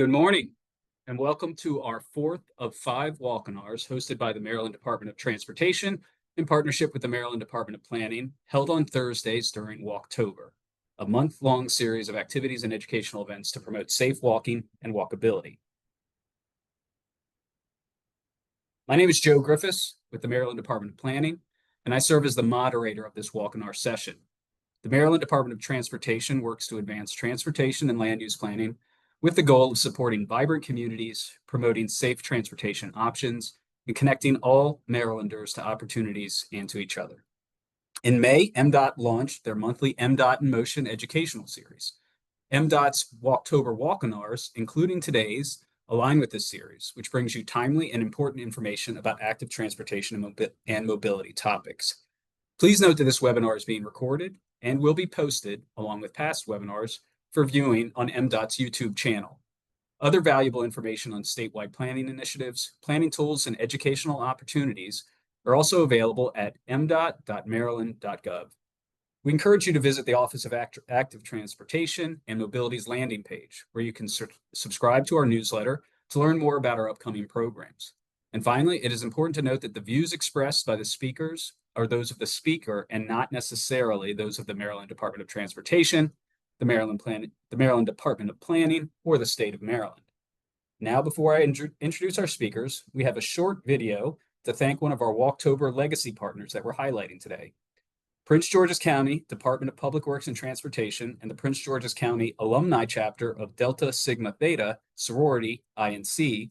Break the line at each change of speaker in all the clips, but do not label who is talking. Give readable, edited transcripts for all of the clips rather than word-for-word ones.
Good morning, and welcome to our fourth of five walk-in-ours hosted by the Maryland Department of Transportation in partnership with the Maryland Department of Planning, held on Thursdays during Walktober, a month-long series of activities and educational events to promote safe walking and walkability. My name is Joe Griffiths with the Maryland Department of Planning, and I serve as the moderator of this walk-in-our session. The Maryland Department of Transportation works to advance transportation and land use planning with the goal of supporting vibrant communities, promoting safe transportation options, and connecting all Marylanders to opportunities and to each other. In May, MDOT launched their monthly MDOT in Motion educational series. MDOT's Walktober walk-in-ours, including today's, align with this series, which brings you timely and important information about active transportation and mobility topics. Please note that this webinar is being recorded and will be posted, along with past webinars, for viewing on MDOT's YouTube channel. Other valuable information on statewide planning initiatives, planning tools, and educational opportunities are also available at mdot.maryland.gov. We encourage you to visit the Office of Active Transportation and Mobility's landing page, where you can subscribe to our newsletter to learn more about our upcoming programs. And finally, it is important to note that the views expressed by the speakers are those of the speaker and not necessarily those of the Maryland Department of Transportation, the Maryland Department of Planning, or the state of Maryland. Now, before I introduce our speakers, we have a short video to thank one of our Walktober legacy partners that we're highlighting today. Prince George's County Department of Public Works and Transportation and the Prince George's County Alumni Chapter of Delta Sigma Theta Sorority INC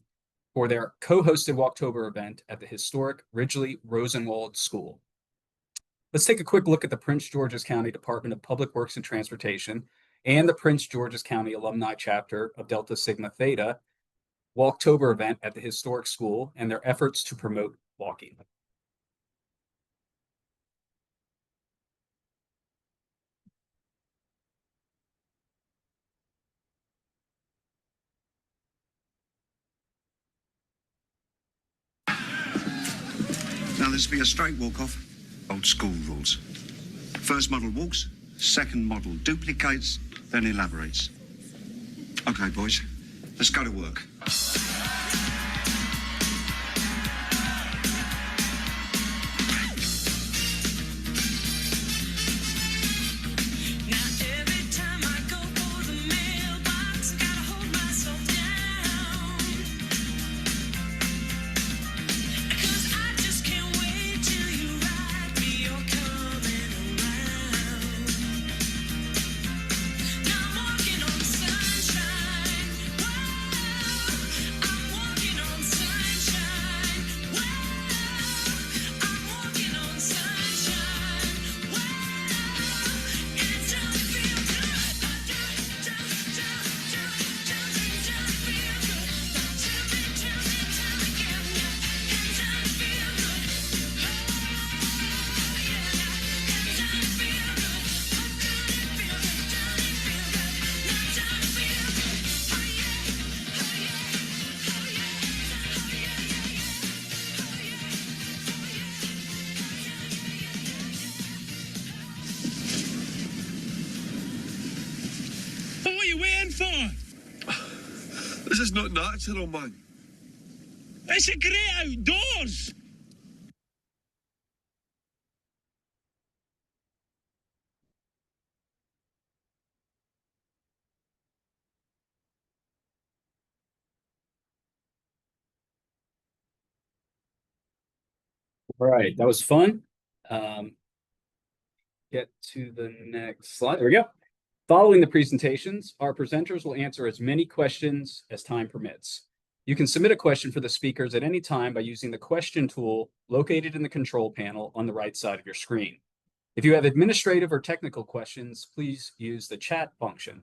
for their co-hosted Walktober event at the historic Ridgely Rosenwald School. Let's take a quick look at the Prince George's County Department of Public Works and Transportation and the Prince George's County Alumni Chapter of Delta Sigma Theta Walktober event at the historic school and their efforts to promote walking.
Now this will be a straight walk-off. Old school rules. First model walks, second model duplicates, then elaborates. Okay, boys, let's go to work. This is not natural, man.
It's a great outdoors.
All right, that was fun. Get to the next slide. There we go. Following the presentations, our presenters will answer as many questions as time permits. You can submit a question for the speakers at any time by using the question tool located in the control panel on the right side of your screen. If you have administrative or technical questions, please use the chat function.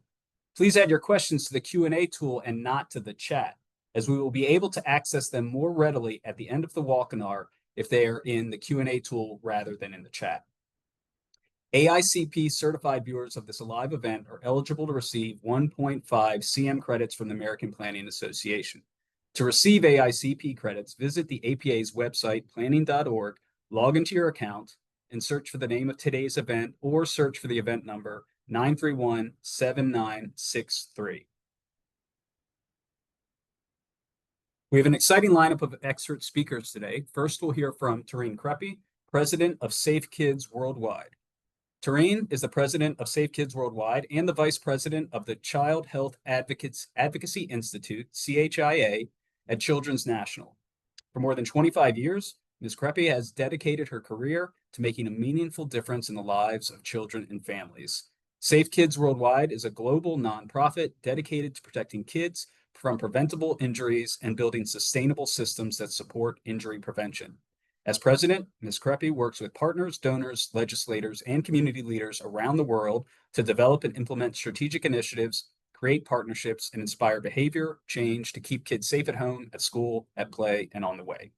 Please add your questions to the Q&A tool and not to the chat, as we will be able to access them more readily at the end of the walk-in-hour if they are in the Q&A tool rather than in the chat. AICP certified viewers of this live event are eligible to receive 1.5 CM credits from the American Planning Association. To receive AICP credits, visit the APA's website, planning.org, log into your account, and search for the name of today's event or search for the event number 931-7963. We have an exciting lineup of expert speakers today. First, we'll hear from Tareen Kreppe, President of Safe Kids Worldwide. Tareen is the President of Safe Kids Worldwide and the Vice President of the Child Health Advocacy Institute, CHIA, at Children's National. For more than 25 years, Ms. Kreppe has dedicated her career to making a meaningful difference in the lives of children and families. Safe Kids Worldwide is a global nonprofit dedicated to protecting kids from preventable injuries and building sustainable systems that support injury prevention. As president, Ms. Kreppe works with partners, donors, legislators, and community leaders around the world to develop and implement strategic initiatives, create partnerships, and inspire behavior change to keep kids safe at home, at school, at play, and on the way.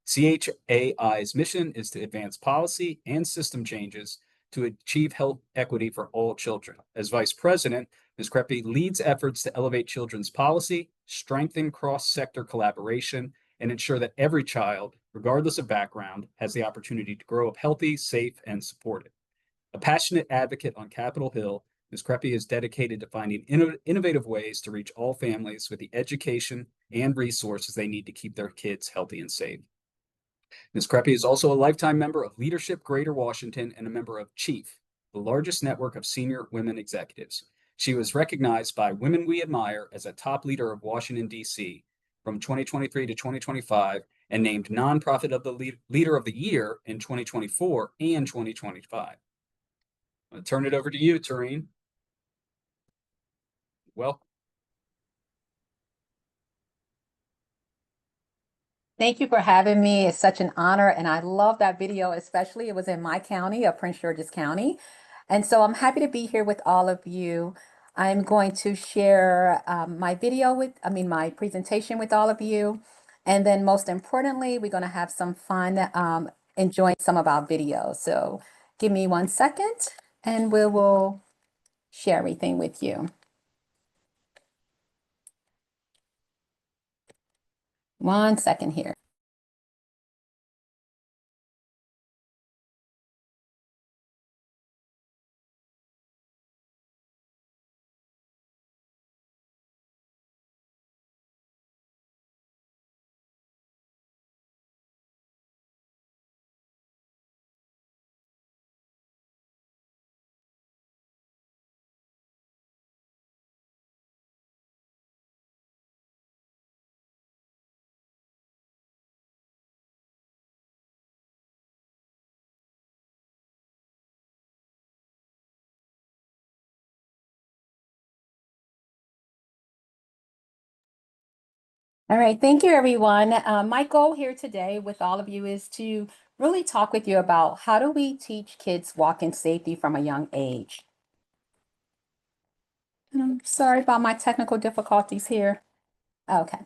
CHAI's mission is to advance policy and system changes to achieve health equity for all children. As vice president, Ms. Kreppe leads efforts to elevate children's policy, strengthen cross-sector collaboration, and ensure that every child, regardless of background, has the opportunity to grow up healthy, safe, and supported. A passionate advocate on Capitol Hill, Ms. Kreppe is dedicated to finding innovative ways to reach all families with the education and resources they need to keep their kids healthy and safe. Ms. Kreppe is also a lifetime member of Leadership Greater Washington and a member of CHIEF, the largest network of senior women executives. She was recognized by Women We Admire as a top leader of Washington, D.C. from 2023 to 2025 and named Nonprofit of the Leader of the Year in 2024 and 2025. I'm going to turn it over to you, Tareen. Welcome.
Thank you for having me. It's such an honor, and I love that video, especially it was in my county of Prince George's County. And so I'm happy to be here with all of you. I'm going to share my presentation with all of you. And then most importantly, we're going to have some fun enjoying some of our videos. So give me 1 second and we will share everything with you. 1 second here. All right, thank you, everyone. My goal here today with all of you is to really talk with you about how do we teach kids walking safety from a young age. And I'm sorry about my technical difficulties here. Okay.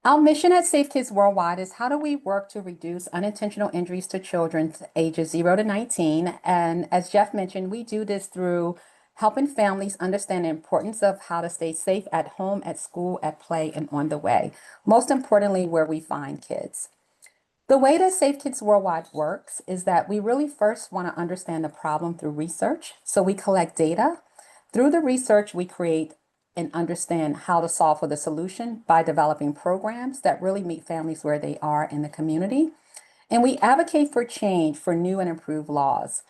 Our mission at Safe Kids Worldwide is how do we work to reduce unintentional injuries to children ages 0 to 19. And as Jeff mentioned, we do this through helping families understand the importance of how to stay safe at home, at school, at play, and on the way. Most importantly, where we find kids. The way that Safe Kids Worldwide works is that we really first want to understand the problem through research. So we collect data. Through the research, we create and understand how to solve for the solution by developing programs that really meet families where they are in the community. And we advocate for change for new and improved laws.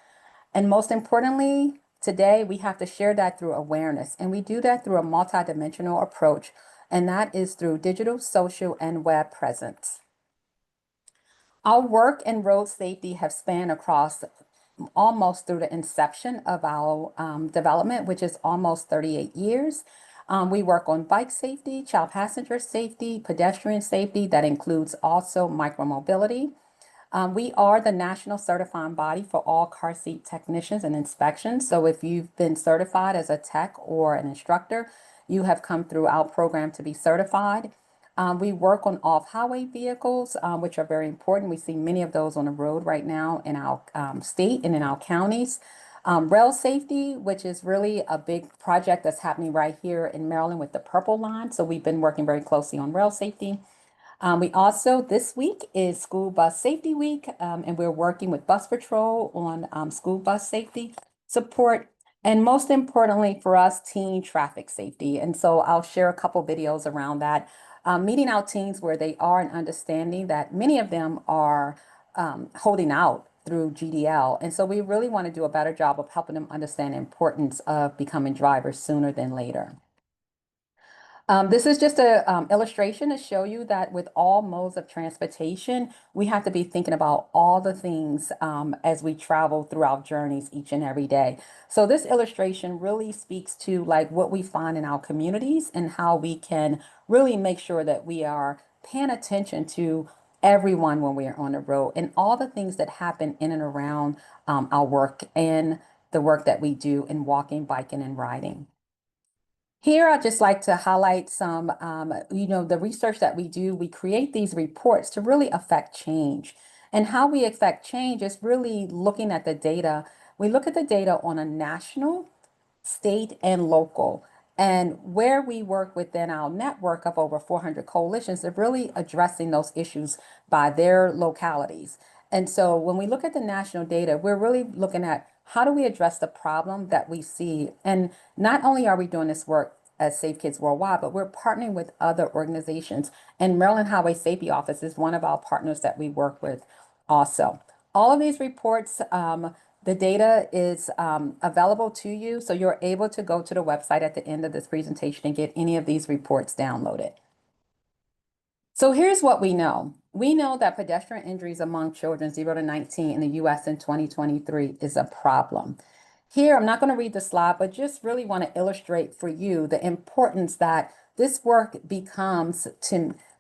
And most importantly, today we have to share that through awareness. And we do that through a multidimensional approach, and that is through digital, social, and web presence. Our work in road safety have spanned across almost through the inception of our development, which is almost 38 years. We work on bike safety, child passenger safety, pedestrian safety. That includes also micromobility. We are the national certifying body for all car seat technicians and inspections. So if you've been certified as a tech or an instructor, you have come through our program to be certified. We work on off-highway vehicles, which are very important. We see many of those on the road right now in our state and in our counties. Rail safety, which is really a big project that's happening right here in Maryland with the Purple Line. So we've been working very closely on rail safety. We also, this week is School Bus Safety Week, and we're working with Bus Patrol on school bus safety support. And most importantly for us, teen traffic safety. And so I'll share a couple videos around that. meeting our teens where they are and understanding that many of them are holding out through GDL. And so we really want to do a better job of helping them understand the importance of becoming drivers sooner than later. This is just a illustration to show you that with all modes of transportation, we have to be thinking about all the things as we travel through our journeys each and every day. So this illustration really speaks to like what we find in our communities and how we can really make sure that we are paying attention to everyone when we are on the road and all the things that happen in and around our work and the work that we do in walking, biking, and riding. Here, I'd just like to highlight some, the research that we do. We create these reports to really affect change. And how we affect change is really looking at the data. We look at the data on a national, state, and local. And where we work within our network of over 400 coalitions, they're really addressing those issues by their localities. And so when we look at the national data, we're really looking at how do we address the problem that we see? And not only are we doing this work as Safe Kids Worldwide, but we're partnering with other organizations. And Maryland Highway Safety Office is one of our partners that we work with also. All of these reports, the data is available to you, so you're able to go to the website at the end of this presentation and get any of these reports downloaded. So here's what we know. We know that pedestrian injuries among children 0 to 19 in the US in 2023 is a problem. Here, I'm not going to read the slide, but just really want to illustrate for you the importance that this work becomes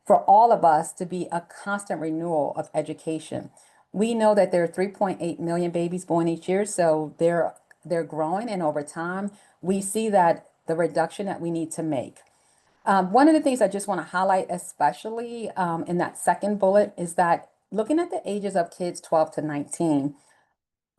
for all of us to be a constant renewal of education. We know that there are 3.8 million babies born each year, so they're growing, and over time, we see that the reduction that we need to make. One of the things I just want to highlight, especially in that second bullet, is that looking at the ages of kids 12 to 19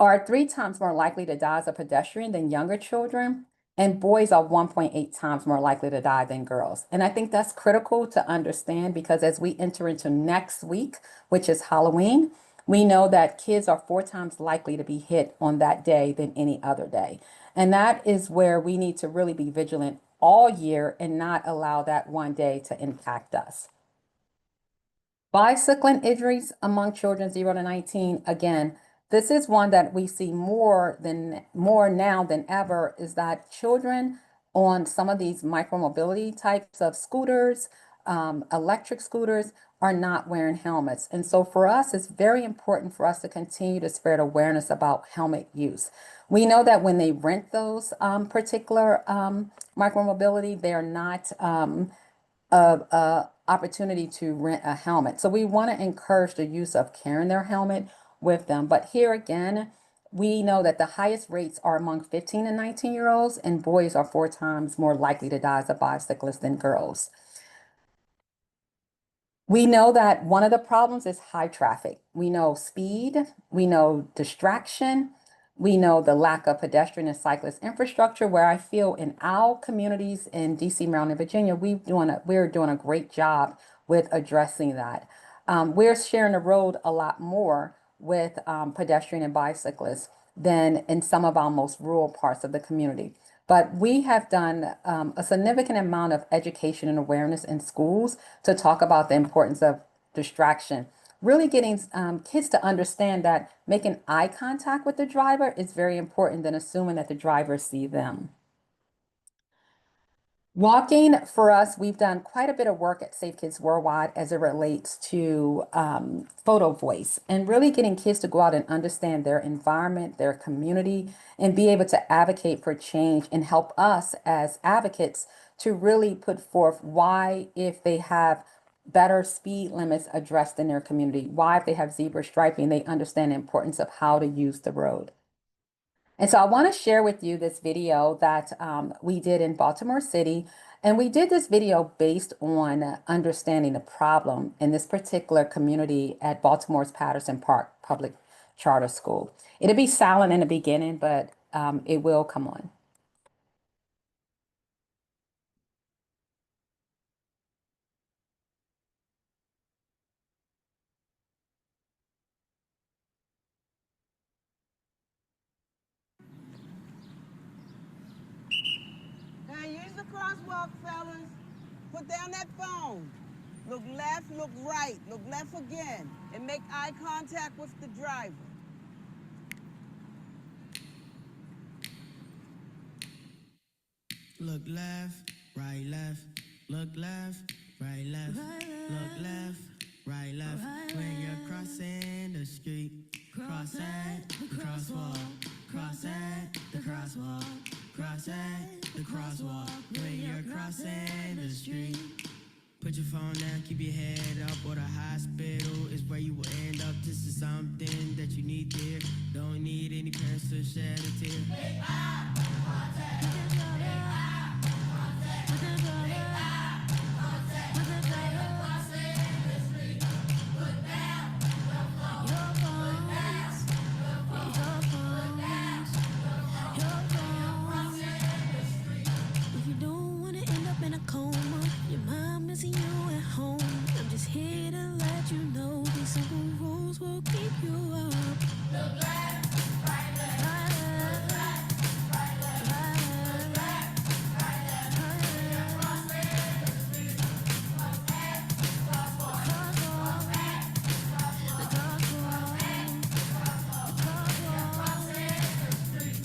are 3 times more likely to die as a pedestrian than younger children, and boys are 1.8 times more likely to die than girls. And I think that's critical to understand because as we enter into next week, which is Halloween, we know that kids are 4 times likely to be hit on that day than any other day. And that is where we need to really be vigilant all year and not allow that one day to impact us. Bicycling injuries among children 0 to 19, again, this is one that we see more now than ever, is that children on some of these micromobility types of scooters, electric scooters, are not wearing helmets. And so for us, it's very important for us to continue to spread awareness about helmet use. We know that when they rent those particular micromobility, they're not a opportunity to rent a helmet. So we want to encourage the use of carrying their helmet with them. But here again, we know that the highest rates are among 15 and 19-year-olds, and boys are 4 times more likely to die as a bicyclist than girls. We know that one of the problems is high traffic. We know speed, we know distraction, we know the lack of pedestrian and cyclist infrastructure, where I feel in our communities in DC, Maryland, and Virginia, we're doing a great job with addressing that. We're sharing the road a lot more with pedestrian and bicyclists than in some of our most rural parts of the community. But we have done a significant amount of education and awareness in schools to talk about the importance of distraction. Really getting kids to understand that making eye contact with the driver is very important than assuming that the driver sees them. Walking, for us, we've done quite a bit of work at Safe Kids Worldwide as it relates to photo voice and really getting kids to go out and understand their environment, their community, and be able to advocate for change and help us as advocates to really put forth why, if they have better speed limits addressed in their community, why, if they have zebra striping, they understand the importance of how to use the road. And so I want to share with you this video that we did in Baltimore City. And we did this video based on understanding the problem in this particular community at Baltimore's Patterson Park Public Charter School. It'll be silent in the beginning, but it will come on.
Now use the crosswalk, fellas. Put down that phone. Look left, look right, look left again, and make eye contact with the driver.
Look left, right, left. Look left, right, left. Look left, right, left. When you're crossing the street, cross at the crosswalk. Cross at the crosswalk. Cross at the crosswalk. When you're crossing the street. Put your phone down, keep your head up, or the hospital is where you will end up. This is something that you need there. Don't need any parents to shed a tear.
If you don't wanna end up in a coma, your mom missing you at home. I'm just here to let you know these simple rules will keep you up. Look left, right, left. Right, left, right, left. Right, left, right, left. When you're crossing the street, cross at the crosswalk. Cross at the crosswalk. When you're crossing the street.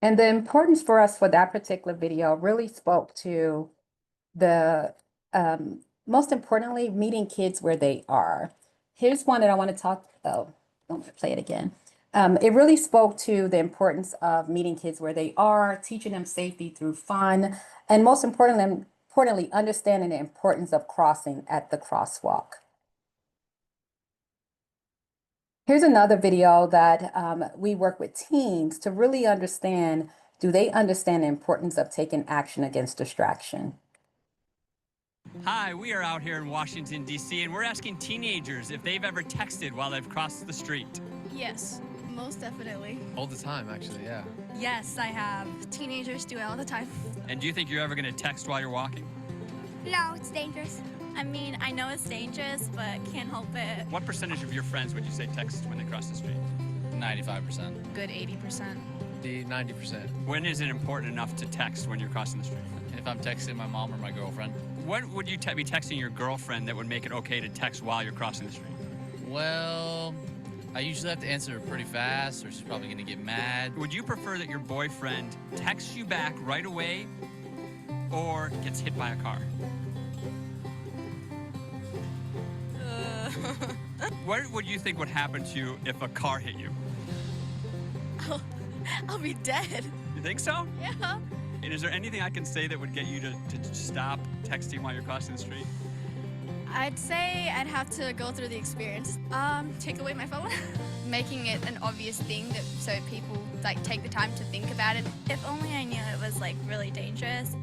And the importance for us for that particular video really spoke to the, most importantly, meeting kids where they are. Here's one that I want to talk, oh, don't play it again. It really spoke to the importance of meeting kids where they are, teaching them safety through fun, and most importantly, understanding the importance of crossing at the crosswalk. Here's another video that we work with teens to really understand, do they understand the importance of taking action against distraction?
Hi, we are out here in Washington, D.C., and we're asking teenagers if they've ever texted while they've crossed the street.
Yes, most definitely.
All the time, actually, yeah.
Yes, I have. Teenagers do it all the time.
And do you think you're ever going to text while you're walking?
No, it's dangerous. I mean, I know it's dangerous, but can't help it.
What percentage of your friends would you say text when they cross the street?
95%.
Good 80%.
The 90%.
When is it important enough to text when you're crossing the street?
If I'm texting my mom or my girlfriend.
What would you be texting your girlfriend that would make it okay to text while you're crossing the street?
Well, I usually have to answer pretty fast, or she's probably gonna get mad.
Would you prefer that your boyfriend texts you back right away or gets hit by a car? What would you think would happen to you if a car hit you?
I'll be dead.
You think so?
Yeah.
And is there anything I can say that would get you to stop texting while you're crossing the street?
I'd say I'd have to go through the experience. Take away my phone. Making it an obvious thing that so people like take the time to think about it. If only I knew it was like really dangerous.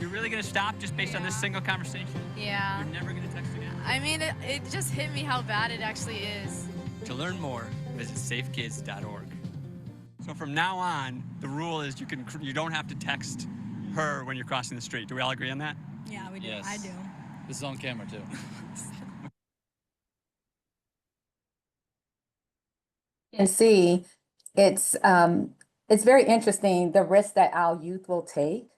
You're really gonna stop just based on this single conversation?
Yeah.
You're never gonna text again?
I mean, it just hit me how bad it actually is.
To learn more, visit safekids.org. So from now on, the rule is you don't have to text her when you're crossing the street. Do we all agree on that?
Yeah, we do.
Yes.
I do.
This is on camera, too.
You can see it's very interesting the risk that our youth will take.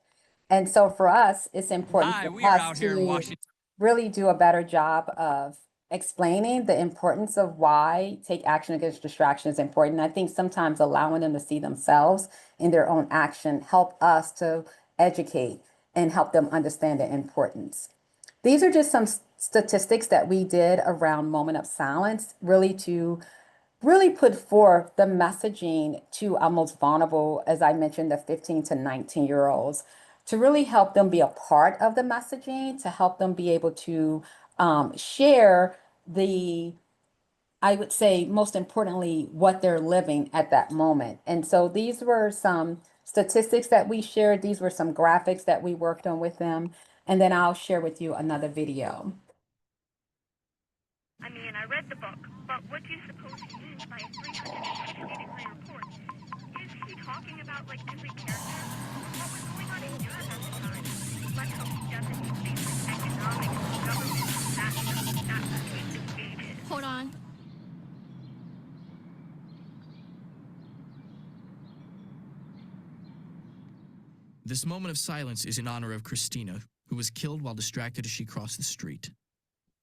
And so for us, it's important
Hi,
for
we are
us
out here in
to
Washington.
really do a better job of explaining the importance of why take action against distraction is important. I think sometimes allowing them to see themselves in their own action help us to educate and help them understand the importance. These are just some statistics that we did around Moment of Silence, really to really put forth the messaging to our most vulnerable, as I mentioned, the 15 to 19-year-olds, to really help them be a part of the messaging, to help them be able to share I would say most importantly, what they're living at that moment. And so these were some statistics that we shared. These were some graphics that we worked on with them. And then I'll share with you another video.
I mean, I read the book, but what do you suppose he means by a 360-degree report? Is he talking about, like, every character? What was going on in Europe at the time? Let's hope he doesn't mean basic economics, government, that stuff. That will take his ages.
Hold on.
This moment of silence is in honor of Christina, who was killed while distracted as she crossed the street.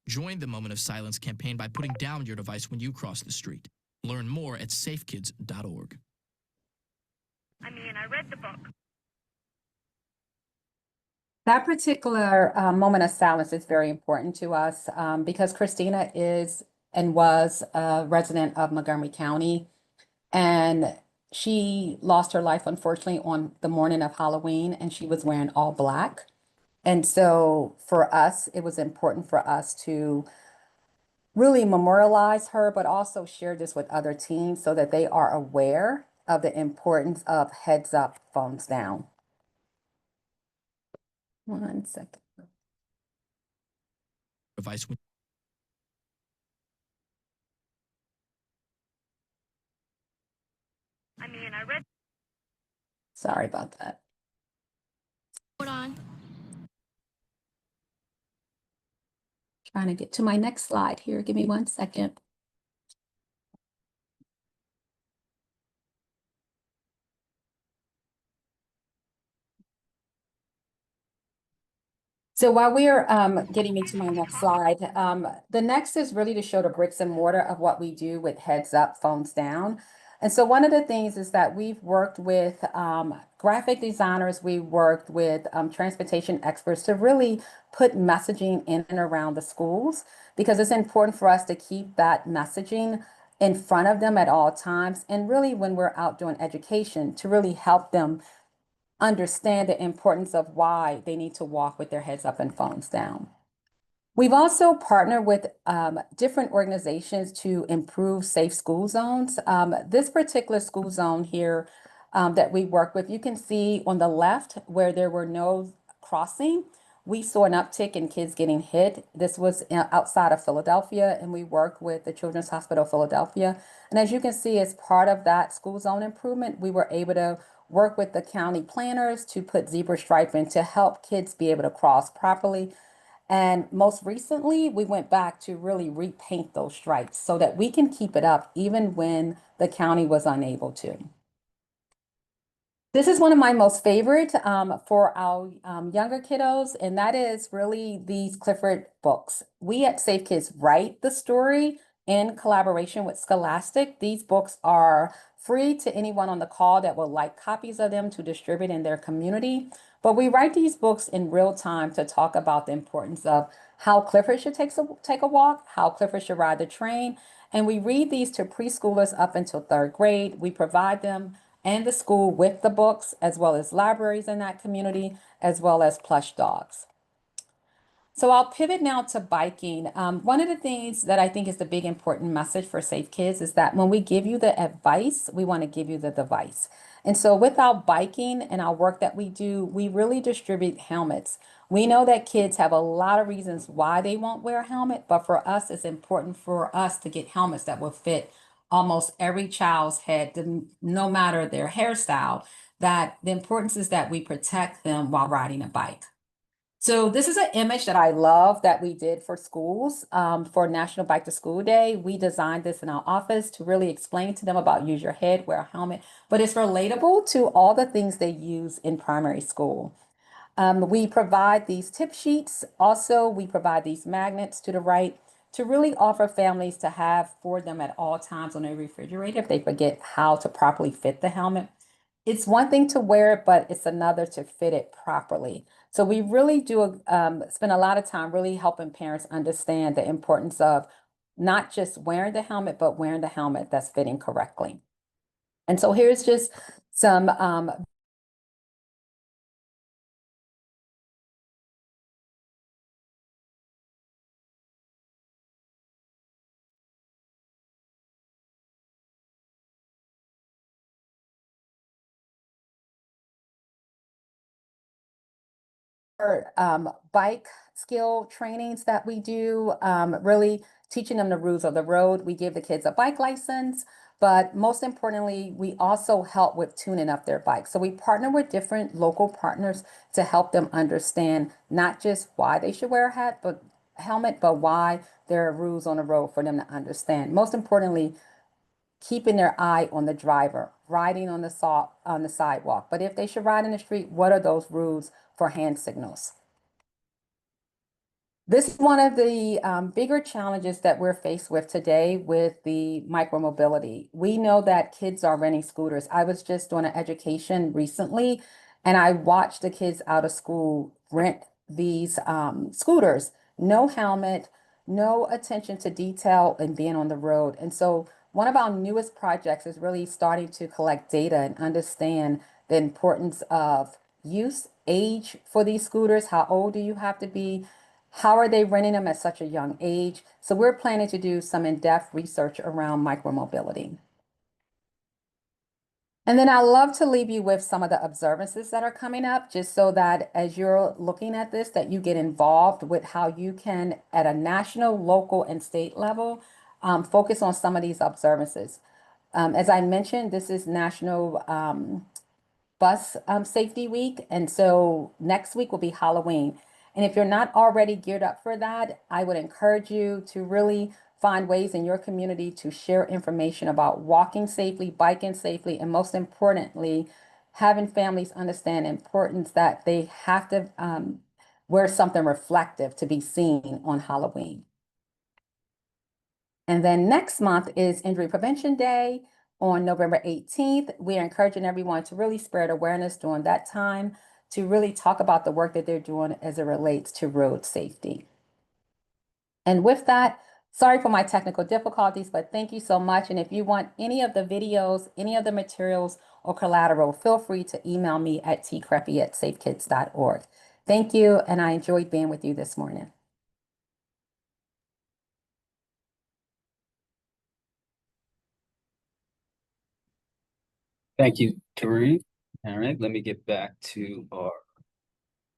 Join the Moment of Silence campaign by putting down your device when you cross the street. Learn more at safekids.org.
I mean, I read the book.
That particular moment of silence is very important to us because Christina is and was a resident of Montgomery County. And she lost her life, unfortunately, on the morning of Halloween, and she was wearing all black. And so for us, it was important for us to really memorialize her, but also share this with other teens so that they are aware of the importance of heads up, phones down. 1 second.
Device when
I mean, I read.
Sorry about that.
Hold on.
Trying to get to my next slide here. Give me 1 second. So while we are getting me to my next slide, the next is really to show the bricks and mortar of what we do with heads up, phones down. And so one of the things is that we've worked with graphic designers, we worked with transportation experts to really put messaging in and around the schools, because it's important for us to keep that messaging in front of them at all times. And really when we're out doing education, to really help them understand the importance of why they need to walk with their heads up and phones down. We've also partnered with different organizations to improve safe school zones. This particular school zone here that we work with, you can see on the left where there were no crossing, we saw an uptick in kids getting hit. This was outside of Philadelphia, and we work with the Children's Hospital of Philadelphia. And as you can see, as part of that school zone improvement, we were able to work with the county planners to put zebra striping to help kids be able to cross properly. And most recently, we went back to really repaint those stripes so that we can keep it up even when the county was unable to. This is one of my most favorite for our younger kiddos, and that is really these Clifford books. We at Safe Kids write the story in collaboration with Scholastic. These books are free to anyone on the call that would like copies of them to distribute in their community. But we write these books in real time to talk about the importance of how Clifford should take a walk, how Clifford should ride the train. And we read these to preschoolers up until 3rd grade. We provide them and the school with the books, as well as libraries in that community, as well as plush dogs. So I'll pivot now to biking. One of the things that I think is the big important message for Safe Kids is that when we give you the advice, we want to give you the device. And so with our biking and our work that we do, we really distribute helmets. We know that kids have a lot of reasons why they won't wear a helmet, but for us, it's important for us to get helmets that will fit almost every child's head, no matter their hairstyle, that the importance is that we protect them while riding a bike. So this is an image that I love that we did for schools for National Bike to School Day. We designed this in our office to really explain to them about use your head, wear a helmet, but it's relatable to all the things they use in primary school. We provide these tip sheets. Also, we provide these magnets to the right to really offer families to have for them at all times on their refrigerator if they forget how to properly fit the helmet. It's one thing to wear it, but it's another to fit it properly. So we really do spend a lot of time really helping parents understand the importance of not just wearing the helmet, but wearing the helmet that's fitting correctly. And so here's just some bike skill trainings that we do, really teaching them the rules of the road. We give the kids a bike license, but most importantly, we also help with tuning up their bike. So we partner with different local partners to help them understand not just why they should wear a helmet, but why there are rules on the road for them to understand. Most importantly, keeping their eye on the driver, riding on the sidewalk. But if they should ride in the street, what are those rules for hand signals? This is one of the bigger challenges that we're faced with today with the micromobility. We know that kids are renting scooters. I was just doing an education recently, and I watched the kids out of school rent these scooters, no helmet, no attention to detail and being on the road. And so one of our newest projects is really starting to collect data and understand the importance of use, age for these scooters. How old do you have to be? How are they renting them at such a young age? So we're planning to do some in-depth research around micromobility. And then I love to leave you with some of the observances that are coming up, just so that as you're looking at this, that you get involved with how you can, at a national, local, and state level, focus on some of these observances. As I mentioned, this is National Bus Safety Week, and so next week will be Halloween. And if you're not already geared up for that, I would encourage you to really find ways in your community to share information about walking safely, biking safely, and most importantly, having families understand the importance that they have to wear something reflective to be seen on Halloween. And then next month is Injury Prevention Day on November 18th. We are encouraging everyone to really spread awareness during that time, to really talk about the work that they're doing as it relates to road safety. And with that, sorry for my technical difficulties, but thank you so much. And if you want any of the videos, any of the materials or collateral, feel free to email me at tcreppy@safekids.org. Thank you, and I enjoyed being with you this morning.
Thank you, Taurine. All right, let me get back to our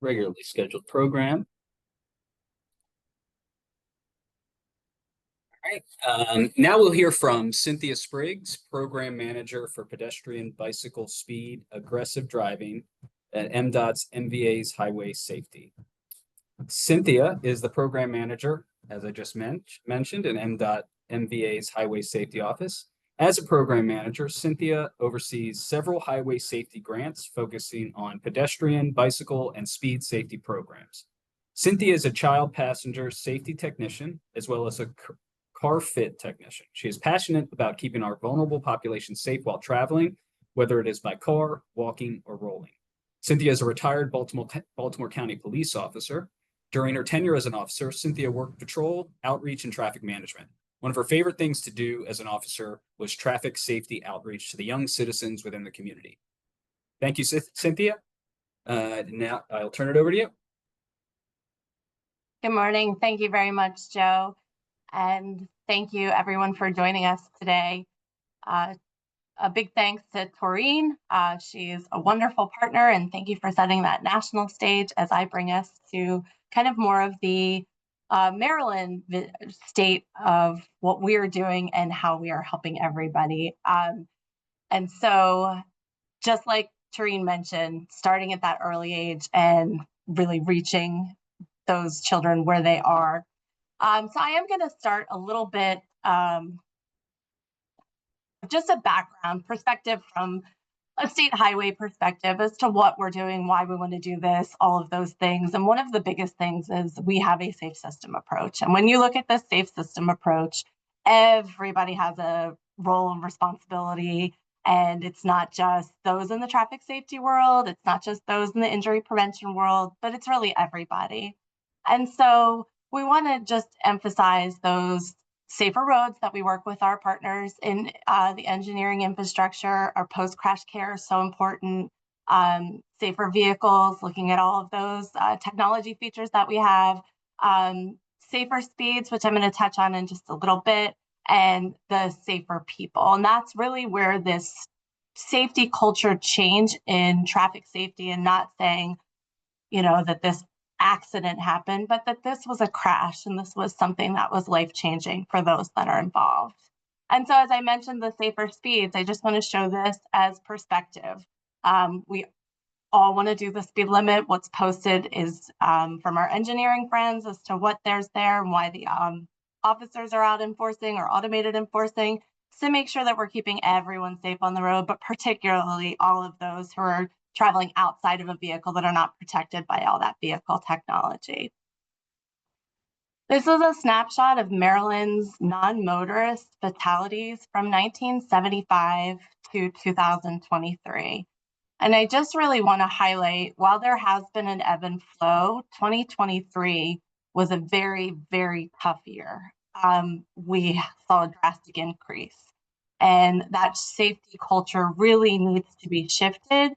regularly scheduled program. All right, now we'll hear from Cynthia Spriggs, Program Manager for Pedestrian Bicycle Speed Aggressive Driving at MDOT's MVA's Highway Safety. Cynthia is the Program Manager, as I just mentioned, in MDOT MVA's Highway Safety Office. As a program manager, Cynthia oversees several highway safety grants focusing on pedestrian, bicycle, and speed safety programs. Cynthia is a child passenger safety technician, as well as a car fit technician. She is passionate about keeping our vulnerable population safe while traveling, whether it is by car, walking, or rolling. Cynthia is a retired Baltimore County police officer. During her tenure as an officer, Cynthia worked patrol, outreach, and traffic management. One of her favorite things to do as an officer was traffic safety outreach to the young citizens within the community. Thank you, Cynthia. Now I'll turn it over to you.
Good morning. Thank you very much, Joe. And thank you everyone for joining us today. A big thanks to Taurine. She's a wonderful partner, and thank you for setting that national stage as I bring us to kind of more of the Maryland state of what we're doing and how we are helping everybody. And so just like Taurine mentioned, starting at that early age and really reaching those children where they are. So I am going to start a little bit, just a background perspective from a state highway perspective as to what we're doing, why we want to do this, all of those things. And one of the biggest things is we have a safe system approach. And when you look at this safe system approach, everybody has a role and responsibility. And it's not just those in the traffic safety world, it's not just those in the injury prevention world, but it's really everybody. And so we want to just emphasize those safer roads that we work with our partners in the engineering infrastructure. Our post-crash care is so important. Safer vehicles, looking at all of those technology features that we have. Safer speeds, which I'm going to touch on in just a little bit, and the safer people. And that's really where this safety culture change in traffic safety, and not saying, you know, that this accident happened, but that this was a crash and this was something that was life-changing for those that are involved. And so as I mentioned, the safer speeds, I just want to show this as perspective. We all want to do the speed limit. What's posted is from our engineering friends as to what there's there and why the officers are out enforcing or automated enforcing to make sure that we're keeping everyone safe on the road, but particularly all of those who are traveling outside of a vehicle that are not protected by all that vehicle technology. This is a snapshot of Maryland's non-motorist fatalities from 1975 to 2023. And I just really want to highlight, while there has been an ebb and flow, 2023 was a very, very tough year. We saw a drastic increase, and that safety culture really needs to be shifted.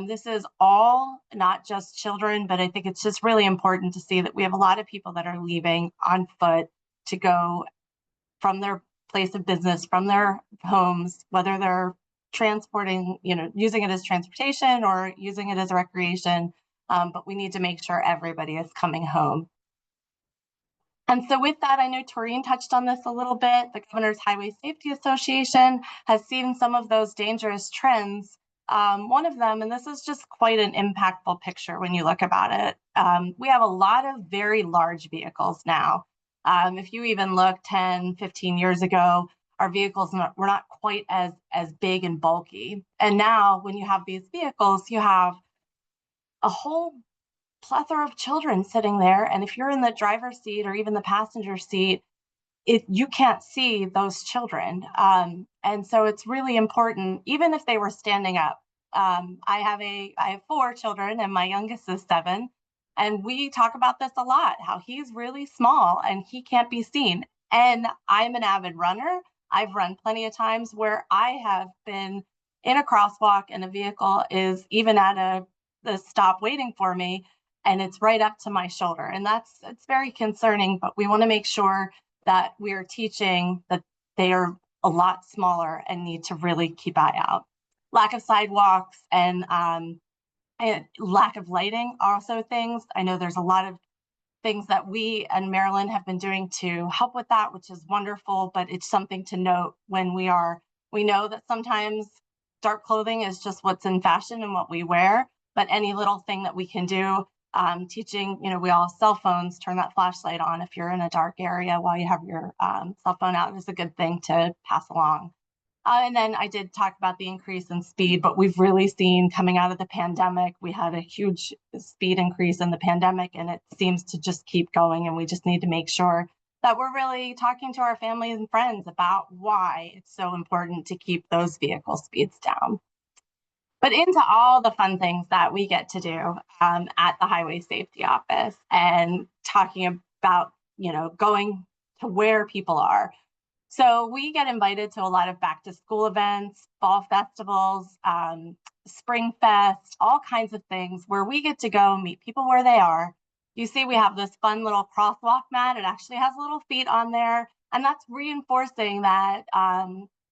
This is all not just children, but I think it's just really important to see that we have a lot of people that are leaving on foot to go from their place of business, from their homes, whether they're transporting, using it as transportation or using it as a recreation. But we need to make sure everybody is coming home. And so with that, I know Taureen touched on this a little bit. The Governor's Highway Safety Association has seen some of those dangerous trends. One of them, and this is just quite an impactful picture when you look about it, we have a lot of very large vehicles now. If you even look 10, 15 years ago, our vehicles were not quite as big and bulky. And now when you have these vehicles, you have a whole plethora of children sitting there. And if you're in the driver's seat or even the passenger seat, you can't see those children. And so it's really important, even if they were standing up. I have 4 children and my youngest is 7. And we talk about this a lot, how he's really small and he can't be seen. And I'm an avid runner. I've run plenty of times where I have been in a crosswalk and a vehicle is even at the stop waiting for me, and it's right up to my shoulder. And it's very concerning, but we want to make sure that we're teaching that they are a lot smaller and need to really keep eye out. Lack of sidewalks and lack of lighting are also things. I know there's a lot of things that we and Maryland have been doing to help with that, which is wonderful, but it's something to note when we know that sometimes dark clothing is just what's in fashion and what we wear, but any little thing that we can do, teaching, we all have cell phones, turn that flashlight on if you're in a dark area while you have your cell phone out is a good thing to pass along. And then I did talk about the increase in speed, but we've really seen coming out of the pandemic, we had a huge speed increase in the pandemic, and it seems to just keep going. And we just need to make sure that we're really talking to our families and friends about why it's so important to keep those vehicle speeds down. But into all the fun things that we get to do at the Highway Safety Office and talking about, going to where people are. So we get invited to a lot of back to school events, fall festivals, spring fest, all kinds of things where we get to go meet people where they are. You see, we have this fun little crosswalk mat. It actually has little feet on there, and that's reinforcing that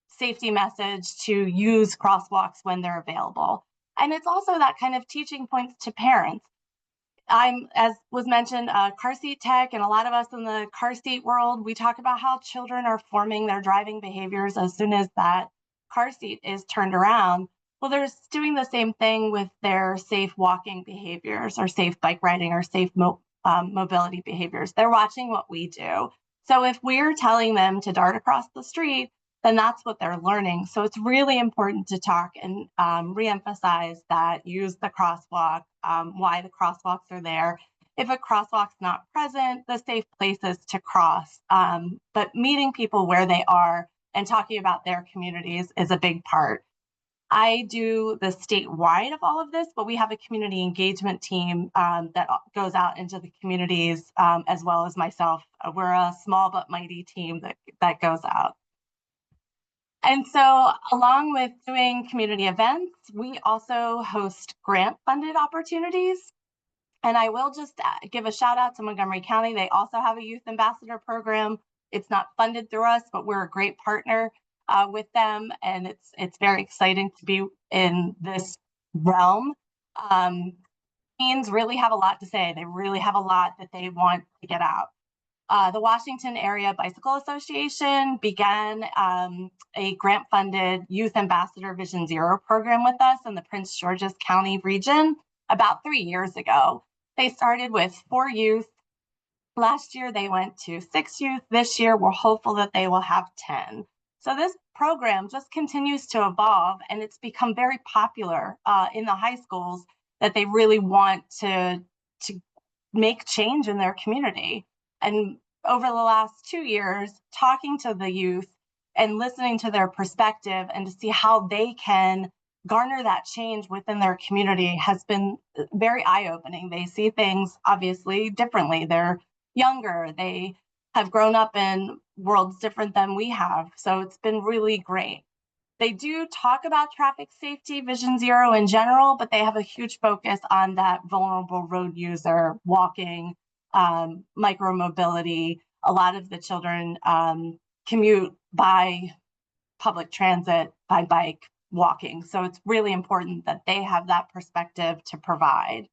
safety message to use crosswalks when they're available. And it's also that kind of teaching points to parents. I'm, as was mentioned, a car seat tech, and a lot of us in the car seat world, we talk about how children are forming their driving behaviors as soon as that car seat is turned around. Well, they're doing the same thing with their safe walking behaviors or safe bike riding or safe mobility behaviors. They're watching what we do. So if we're telling them to dart across the street, then that's what they're learning. So it's really important to talk and reemphasize that, use the crosswalk, why the crosswalks are there. If a crosswalk's not present, the safe places to cross. But meeting people where they are and talking about their communities is a big part. I do the statewide of all of this, but we have a community engagement team that goes out into the communities as well as myself. We're a small but mighty team that goes out. And so along with doing community events, we also host grant-funded opportunities. And I will just give a shout out to Montgomery County. They also have a youth ambassador program. It's not funded through us, but we're a great partner with them. And it's very exciting to be in this realm. teens really have a lot to say. They really have a lot that they want to get out. The Washington Area Bicycle Association began a grant-funded Youth Ambassador Vision Zero program with us in the Prince George's County region about 3 years ago. They started with 4 youth. Last year, they went to 6 youth. This year, we're hopeful that they will have 10. So this program just continues to evolve, and it's become very popular in the high schools that they really want to make change in their community. And over the last 2 years, talking to the youth and listening to their perspective and to see how they can garner that change within their community has been very eye-opening. They see things obviously differently. They're younger. They have grown up in worlds different than we have. So it's been really great. They do talk about traffic safety, Vision Zero in general, but they have a huge focus on that vulnerable road user, walking, micromobility. A lot of the children commute by public transit, by bike, walking. So it's really important that they have that perspective to provide.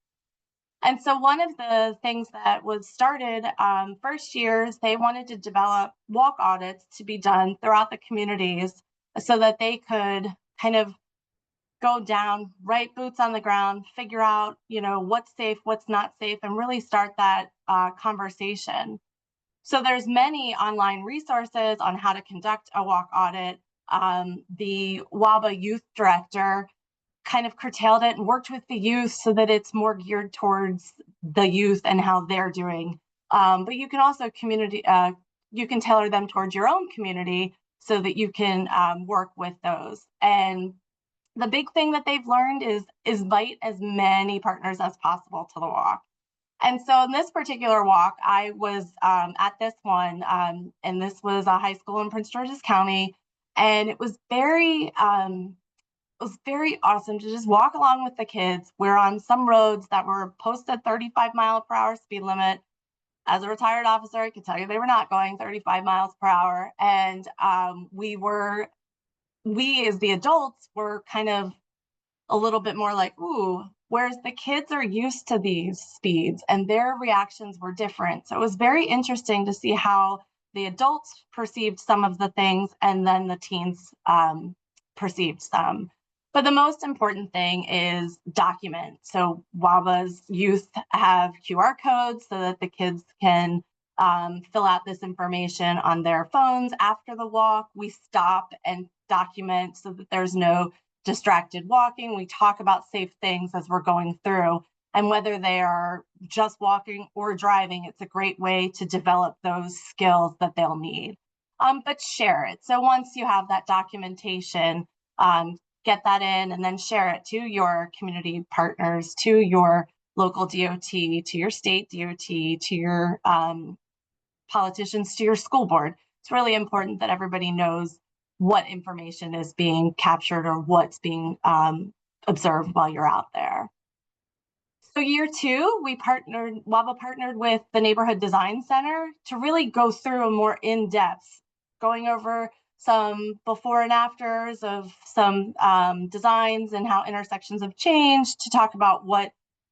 And so one of the things that was started first years, they wanted to develop walk audits to be done throughout the communities so that they could kind of go down, right boots on the ground, figure out, what's safe, what's not safe, and really start that conversation. So there's many online resources on how to conduct a walk audit. The WABA youth director kind of curtailed it and worked with the youth so that it's more geared towards the youth and how they're doing. But you can also you can tailor them towards your own community so that you can work with those. And the big thing that they've learned is invite as many partners as possible to the walk. And so in this particular walk, I was at this one, and this was a high school in Prince George's County, and it was very awesome to just walk along with the kids. We're on some roads that were posted 35-mile-per-hour speed limit. As a retired officer, I can tell you they were not going 35 miles per hour. And we as the adults were kind of a little bit more like, ooh, whereas the kids are used to these speeds and their reactions were different. So it was very interesting to see how the adults perceived some of the things and then the teens perceived some. But the most important thing is document. So WABA's youth have QR codes so that the kids can fill out this information on their phones after the walk. We stop and document so that there's no distracted walking. We talk about safe things as we're going through. And whether they are just walking or driving, it's a great way to develop those skills that they'll need. But share it. So once you have that documentation, get that in and then share it to your community partners, to your local DOT, to your state DOT, to your politicians, to your school board. It's really important that everybody knows what information is being captured or what's being observed while you're out there. So year 2, WABA partnered with the Neighborhood Design Center to really go through a more in-depth, going over some before and afters of some designs and how intersections have changed, to talk about what,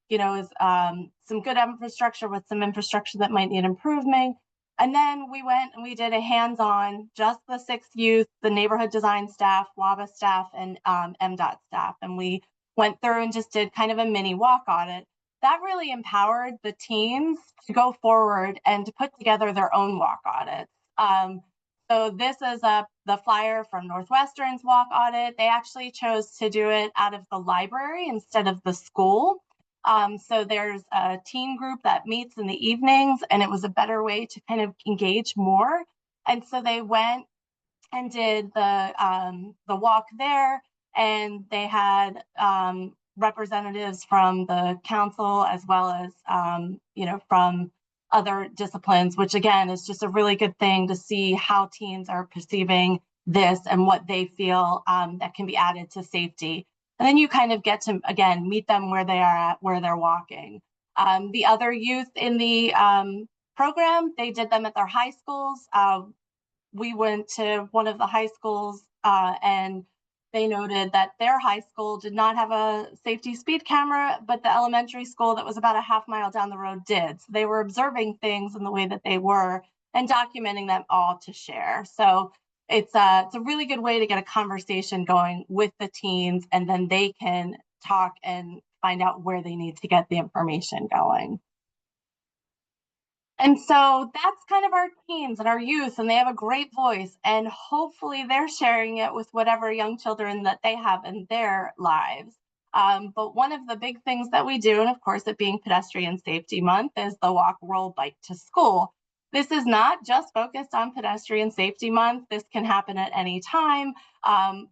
is some good infrastructure with some infrastructure that might need improvement. And then we went and we did a hands-on, just the 6 youth, the neighborhood design staff, WABA staff, and MDOT staff. And we went through and just did kind of a mini walk audit. That really empowered the teams to go forward and to put together their own walk audits. So this is the flyer from Northwestern's walk audit. They actually chose to do it out of the library instead of the school. So there's a teen group that meets in the evenings, and it was a better way to kind of engage more. And so they went and did the walk there, and they had representatives from the council as well as from other disciplines, which again is just a really good thing to see how teens are perceiving this and what they feel that can be added to safety. And then you kind of get to, again, meet them where they are at, where they're walking. The other youth in the program, they did them at their high schools. We went to one of the high schools and they noted that their high school did not have a safety speed camera, but the elementary school that was about a half mile down the road did. So they were observing things in the way that they were and documenting them all to share. So it's a really good way to get a conversation going with the teens, and then they can talk and find out where they need to get the information going. And so that's kind of our teens and our youth, and they have a great voice, and hopefully they're sharing it with whatever young children that they have in their lives. But one of the big things that we do, and of course it being Pedestrian Safety Month, is the Walk, Roll, Bike to School. This is not just focused on Pedestrian Safety Month. This can happen at any time,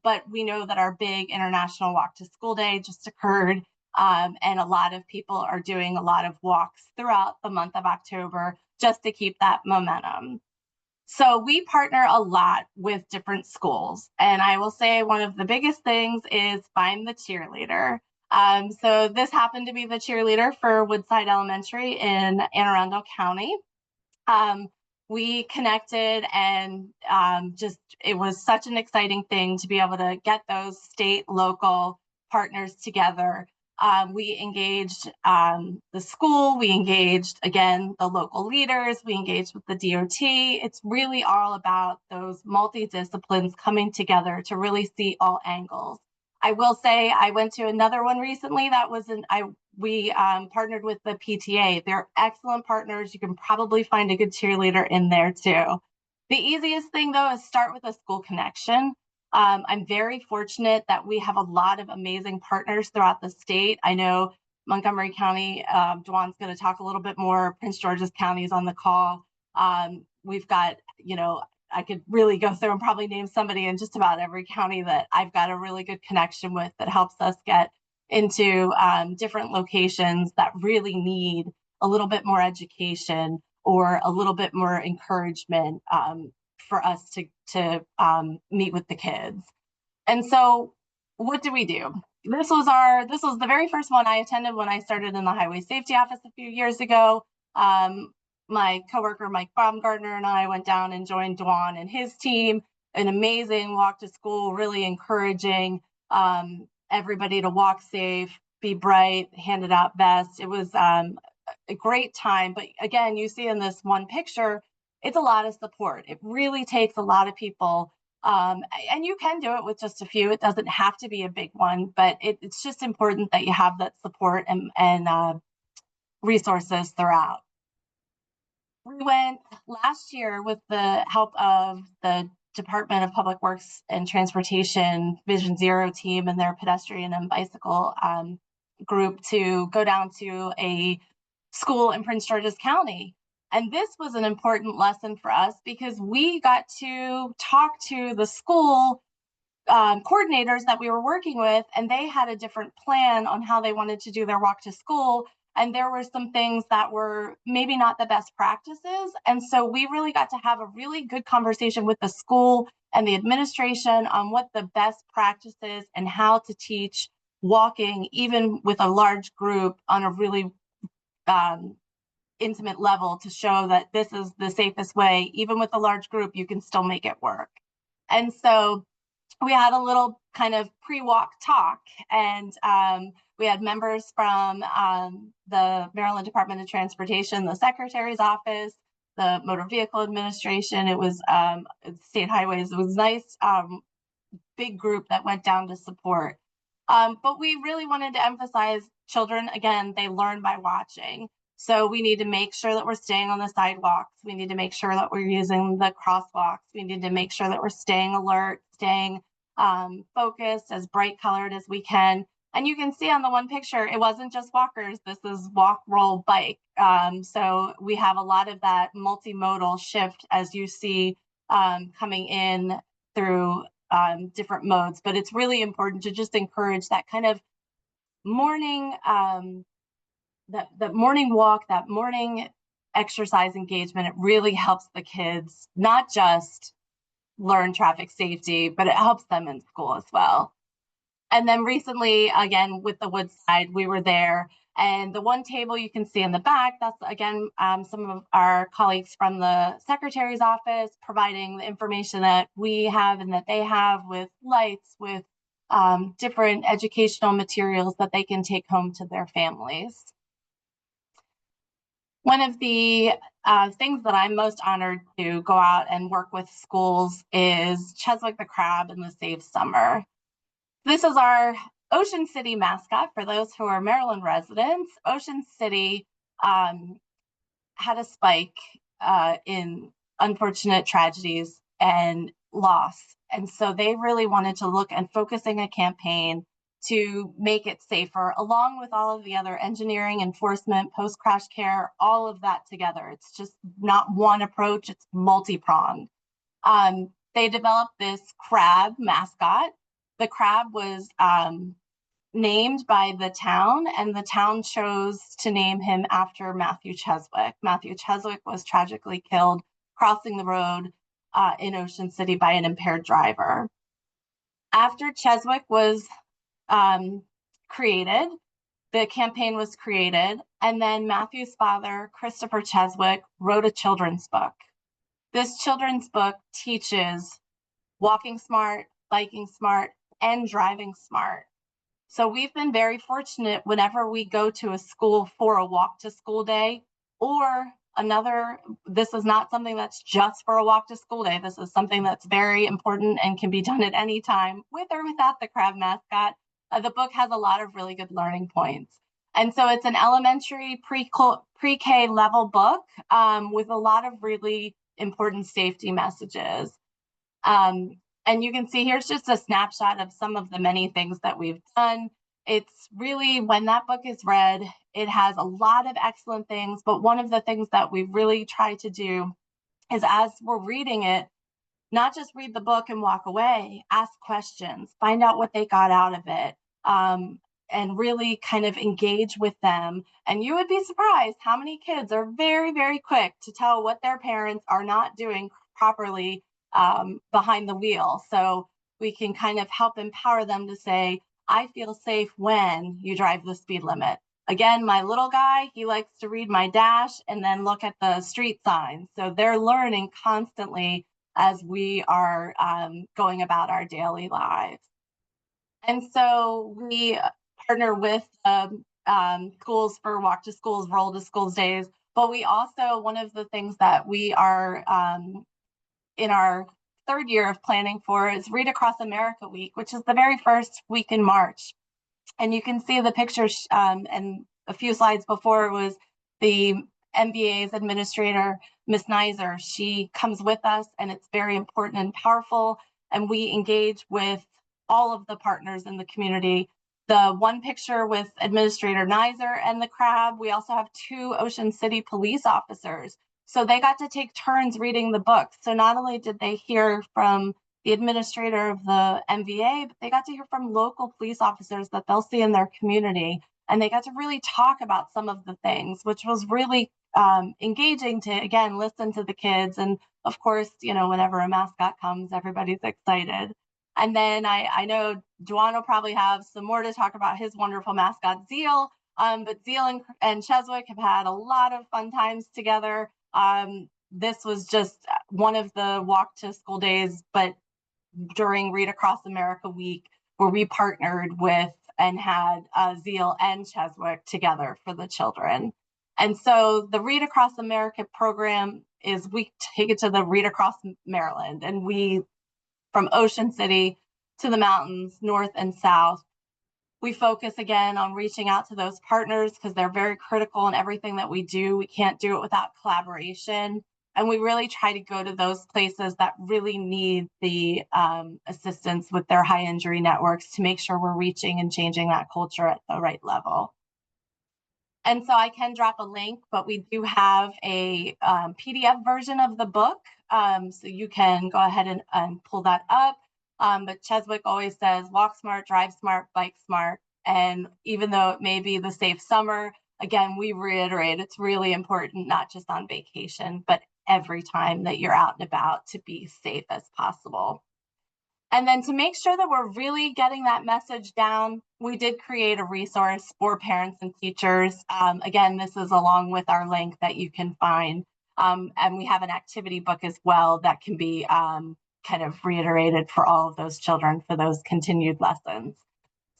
but we know that our big International Walk to School Day just occurred. And a lot of people are doing a lot of walks throughout the month of October just to keep that momentum. So we partner a lot with different schools. And I will say one of the biggest things is find the cheerleader. So this happened to be the cheerleader for Woodside Elementary in Anne Arundel County. We connected, and it was such an exciting thing to be able to get those state, local partners together. We engaged the school, we engaged, again, the local leaders, we engaged with the DOT. It's really all about those multi-disciplines coming together to really see all angles. I will say I went to another one recently that was we partnered with the PTA. They're excellent partners. You can probably find a good cheerleader in there too. The easiest thing though is start with a school connection. I'm very fortunate that we have a lot of amazing partners throughout the state. I know Montgomery County, Dwan's going to talk a little bit more. Prince George's County is on the call. We've got, I could really go through and probably name somebody in just about every county that I've got a really good connection with that helps us get into different locations that really need a little bit more education or a little bit more encouragement for us to meet with the kids. And so what do we do? This was the very first one I attended when I started in the Highway Safety Office a few years ago. My coworker, Mike Baumgartner, and I went down and joined Dwan and his team. An amazing walk to school, really encouraging everybody to walk safe, be bright, handed out vests. It was a great time. But again, you see in this one picture, it's a lot of support. It really takes a lot of people. And you can do it with just a few. It doesn't have to be a big one, but it's just important that you have that support and resources throughout. We went last year with the help of the Department of Public Works and Transportation Vision Zero team and their pedestrian and bicycle group to go down to a school in Prince George's County. And this was an important lesson for us because we got to talk to the school coordinators that we were working with, and they had a different plan on how they wanted to do their walk to school. And there were some things that were maybe not the best practices. And so we really got to have a really good conversation with the school and the administration on what the best practices and how to teach walking, even with a large group, on a really intimate level, to show that this is the safest way. Even with a large group, you can still make it work. And so we had a little kind of pre-walk talk, and we had members from the Maryland Department of Transportation, the Secretary's office, the Motor Vehicle Administration. It was State Highways. It was a nice big group that went down to support. But we really wanted to emphasize children, again, they learn by watching. So we need to make sure that we're staying on the sidewalks. We need to make sure that we're using the crosswalks. We need to make sure that we're staying alert, staying focused, as bright colored as we can. And you can see on the one picture, it wasn't just walkers. This is walk, roll, bike. So we have a lot of that multimodal shift as you see coming in through different modes. But it's really important to just encourage that kind of morning, that morning walk, that morning exercise engagement. It really helps the kids not just learn traffic safety, but it helps them in school as well. And then recently, again, with the Woodside, we were there, and the one table you can see in the back, that's again, some of our colleagues from the Secretary's office providing the information that we have and that they have, with lights, with different educational materials that they can take home to their families. One of the things that I'm most honored to go out and work with schools is Cheswick the Crab and the Safe Summer. This is our Ocean City mascot. For those who are Maryland residents, Ocean City had a spike in unfortunate tragedies and loss. And so they really wanted to look at focusing a campaign to make it safer, along with all of the other engineering, enforcement, post-crash care, all of that together. It's just not one approach, it's multi-pronged. They developed this crab mascot. The crab was named by the town, and the town chose to name him after Matthew Cheswick. Matthew Cheswick was tragically killed crossing the road in Ocean City by an impaired driver. After Cheswick was created, the campaign was created, and then Matthew's father, Christopher Cheswick, wrote a children's book. This children's book teaches walking smart, biking smart, and driving smart. So we've been very fortunate whenever we go to a school for a walk to school day or this is not something that's just for a walk to school day. This is something that's very important and can be done at any time with or without the crab mascot. The book has a lot of really good learning points. And so it's an elementary pre-K level book with a lot of really important safety messages. And you can see here's just a snapshot of some of the many things that we've done. It's really, when that book is read, it has a lot of excellent things, but one of the things that we really try to do is, as we're reading it, not just read the book and walk away, ask questions, find out what they got out of it, and really kind of engage with them. And you would be surprised how many kids are very, very quick to tell what their parents are not doing properly behind the wheel. So we can kind of help empower them to say, I feel safe when you drive the speed limit. Again, my little guy, he likes to read my dash and then look at the street signs. So they're learning constantly as we are going about our daily lives. And so we partner with schools for Walk to Schools, Roll to Schools days, but we also, one of the things that we are in our third year of planning for is Read Across America Week, which is the very first week in March. And you can see the pictures and a few slides before was the MBA's administrator, Ms. Nizer. She comes with us, and it's very important and powerful. And we engage with all of the partners in the community. The one picture with Administrator Nizer and the crab, we also have 2 Ocean City police officers. So they got to take turns reading the book. So not only did they hear from the administrator of the MVA, but they got to hear from local police officers that they'll see in their community. And they got to really talk about some of the things, which was really engaging to, again, listen to the kids. And of course, you know, whenever a mascot comes, everybody's excited. And then I know Juan will probably have some more to talk about his wonderful mascot, Zeal. But Zeal and Cheswick have had a lot of fun times together. This was just one of the walk to school days, but during Read Across America Week, where we partnered with and had Zeal and Cheswick together for the children. And so the Read Across America program is, we take it to the Read Across Maryland, and we, from Ocean City to the mountains, north and south, we focus again on reaching out to those partners because they're very critical in everything that we do. We can't do it without collaboration. And we really try to go to those places that really need the assistance with their high injury networks to make sure we're reaching and changing that culture at the right level. And so I can drop a link, but we do have a PDF version of the book. So you can go ahead and pull that up. But Cheswick always says, walk smart, drive smart, bike smart. And even though it may be the safe summer, again, we reiterate, it's really important, not just on vacation, but every time that you're out and about, to be safe as possible. And then to make sure that we're really getting that message down, we did create a resource for parents and teachers. Again, this is along with our link that you can find. And we have an activity book as well that can be kind of reiterated for all of those children for those continued lessons.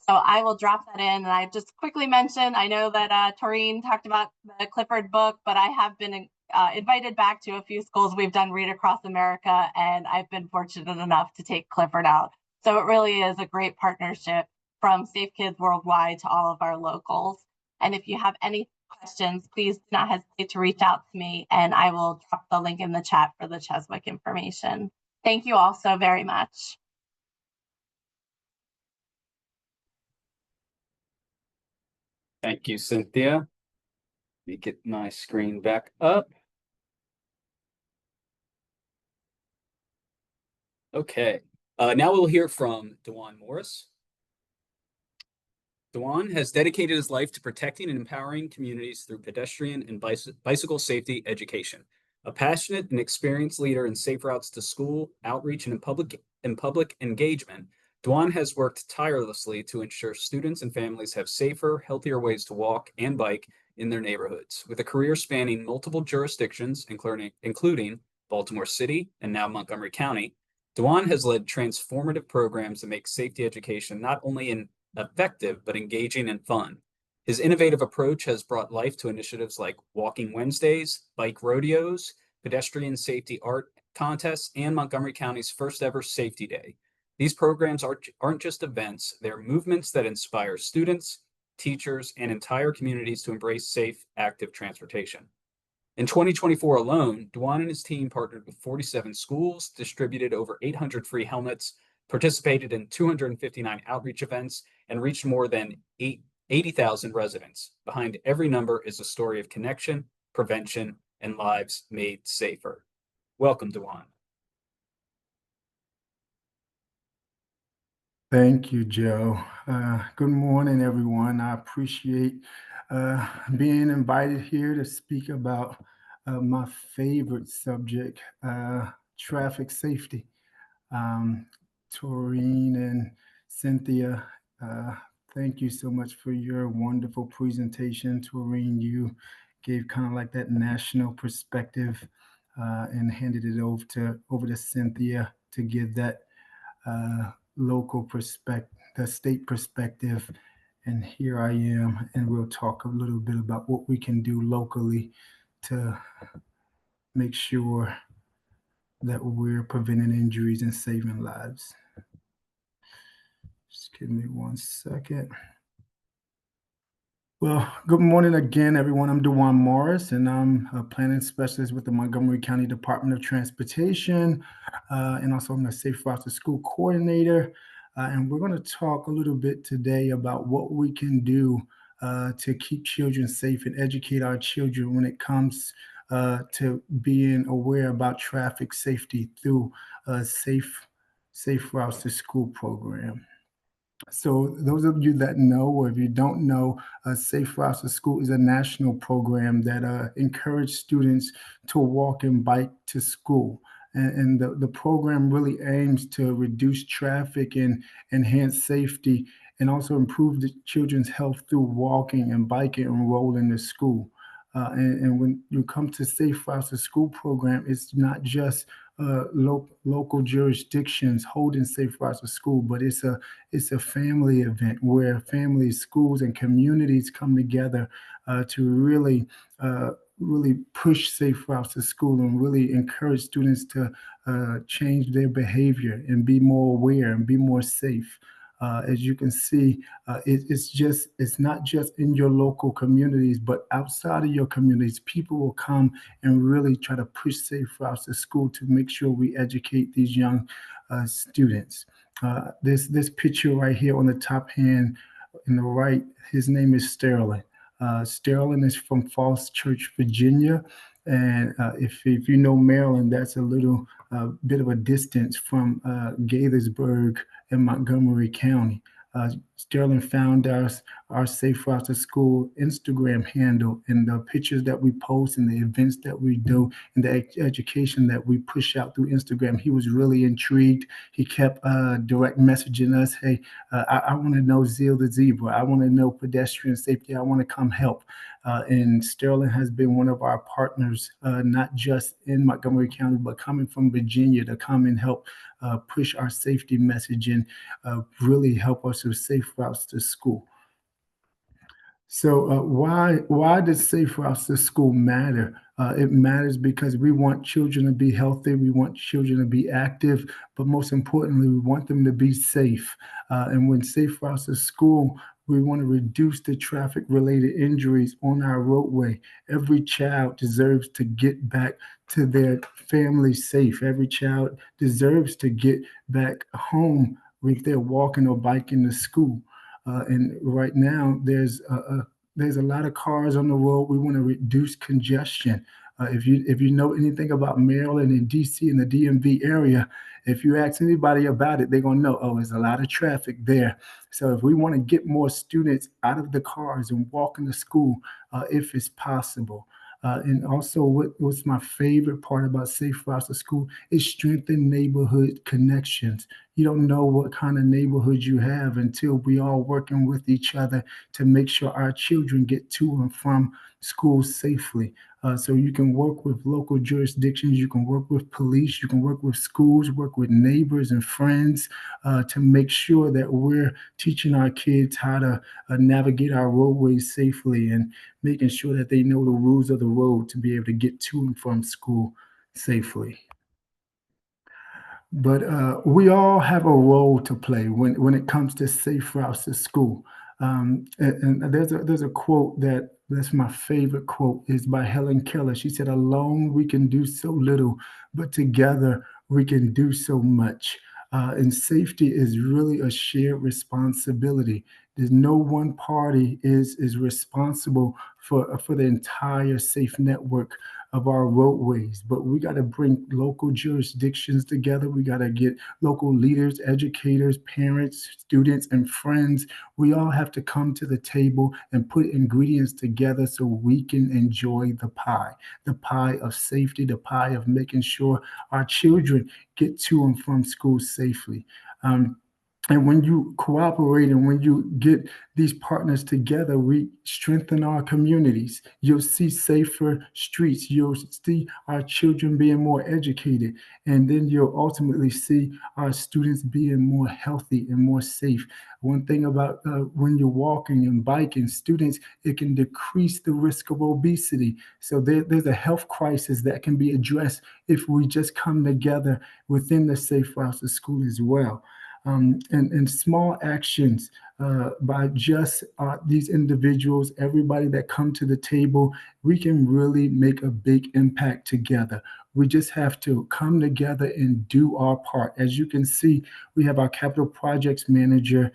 So I will drop that in. And I just quickly mentioned, I know that Taureen talked about the Clifford book, but I have been invited back to a few schools. We've done Read Across America, and I've been fortunate enough to take Clifford out. So it really is a great partnership from Safe Kids Worldwide to all of our locals. And if you have any questions, please do not hesitate to reach out to me, and I will drop the link in the chat for the Cheswick information. Thank you all so very much.
Thank you, Cynthia. Let me get my screen back up. Okay, now we'll hear from Dewan Morris. Dewan has dedicated his life to protecting and empowering communities through pedestrian and bicycle safety education. A passionate and experienced leader in safe routes to school, outreach, and in public engagement, Dewan has worked tirelessly to ensure students and families have safer, healthier ways to walk and bike in their neighborhoods. With a career spanning multiple jurisdictions, including Baltimore City and now Montgomery County, Dewan has led transformative programs that make safety education not only effective, but engaging and fun. His innovative approach has brought life to initiatives like Walking Wednesdays, bike rodeos, pedestrian safety art contests, and Montgomery County's first ever Safety Day. These programs aren't just events, they're movements that inspire students, teachers, and entire communities to embrace safe, active transportation. In 2024 alone, Dewan and his team partnered with 47 schools, distributed over 800 free helmets, participated in 259 outreach events, and reached more than 80,000 residents. Behind every number is a story of connection, prevention, and lives made safer. Welcome, Dewan.
Thank you, Joe. Good morning, everyone. I appreciate being invited here to speak about my favorite subject, traffic safety. Taureen and Cynthia, thank you so much for your wonderful presentation. Taureen, you gave kind of like that national perspective and handed it over to Cynthia to give that local perspective, the state perspective. And here I am, and we'll talk a little bit about what we can do locally to make sure that we're preventing injuries and saving lives. Just give me 1 second. Well, good morning again, everyone. I'm Dewan Morris, and I'm a planning specialist with the Montgomery County Department of Transportation, and also I'm a Safe Routes to School coordinator. And we're going to talk a little bit today about what we can do to keep children safe and educate our children when it comes to being aware about traffic safety through a Safe Routes to School program. So those of you that know, or if you don't know, Safe Routes to School is a national program that encourages students to walk and bike to school. And the program really aims to reduce traffic and enhance safety, and also improve the children's health through walking and biking and rolling to school. And when you come to Safe Routes to School program, it's not just local jurisdictions holding Safe Routes to School, but it's a family event where families, schools, and communities come together to really push Safe Routes to School and really encourage students to change their behavior and be more aware and be more safe. As you can see, it's not just in your local communities, but outside of your communities, people will come and really try to push Safe Routes to School to make sure we educate these young students. This picture right here on the top hand in the right, his name is Sterling. Sterling is from Falls Church, Virginia. And if you know Maryland, that's a little bit of a distance from Gaithersburg in Montgomery County. Sterling found our Safe Routes to School Instagram handle and the pictures that we post and the events that we do and the education that we push out through Instagram. He was really intrigued. He kept direct messaging us, hey, I want to know Zeal the Zebra. I want to know pedestrian safety. I want to come help. And Sterling has been one of our partners, not just in Montgomery County, but coming from Virginia to come and help push our safety message and really help us with safe routes to school. So why does safe routes to school matter? It matters because we want children to be healthy, we want children to be active, but most importantly, we want them to be safe. And when safe routes to school, we want to reduce the traffic-related injuries on our roadway. Every child deserves to get back to their family safe. Every child deserves to get back home if they're walking or biking to school. And right now, there's a lot of cars on the road. We want to reduce congestion. If you know anything about Maryland and DC and the DMV area, if you ask anybody about it, they're gonna know, oh, there's a lot of traffic there. So if we want to get more students out of the cars and walking to school, if it's possible. And also what's my favorite part about Safe Routes to School is strengthen neighborhood connections. You don't know what kind of neighborhood you have until we all working with each other to make sure our children get to and from school safely. So you can work with local jurisdictions, you can work with police, you can work with schools, work with neighbors and friends to make sure that we're teaching our kids how to navigate our roadways safely and making sure that they know the rules of the road to be able to get to and from school safely. But we all have a role to play when it comes to safe routes to school. And there's a quote that's my favorite quote is by Helen Keller. She said, "Alone we can do so little, but together we can do so much." And safety is really a shared responsibility. There's no one party is responsible for the entire safe network of our roadways, but we got to bring local jurisdictions together. We got to get local leaders, educators, parents, students, and friends. We all have to come to the table and put ingredients together so we can enjoy the pie of safety, the pie of making sure our children get to and from school safely. And when you cooperate and when you get these partners together, we strengthen our communities. You'll see safer streets. You'll see our children being more educated. And then you'll ultimately see our students being more healthy and more safe. One thing about when you're walking and biking, students, it can decrease the risk of obesity. So there's a health crisis that can be addressed if we just come together within the Safe Routes to School as well. And small actions by just these individuals, everybody that come to the table, we can really make a big impact together. We just have to come together and do our part. As you can see, we have our capital projects manager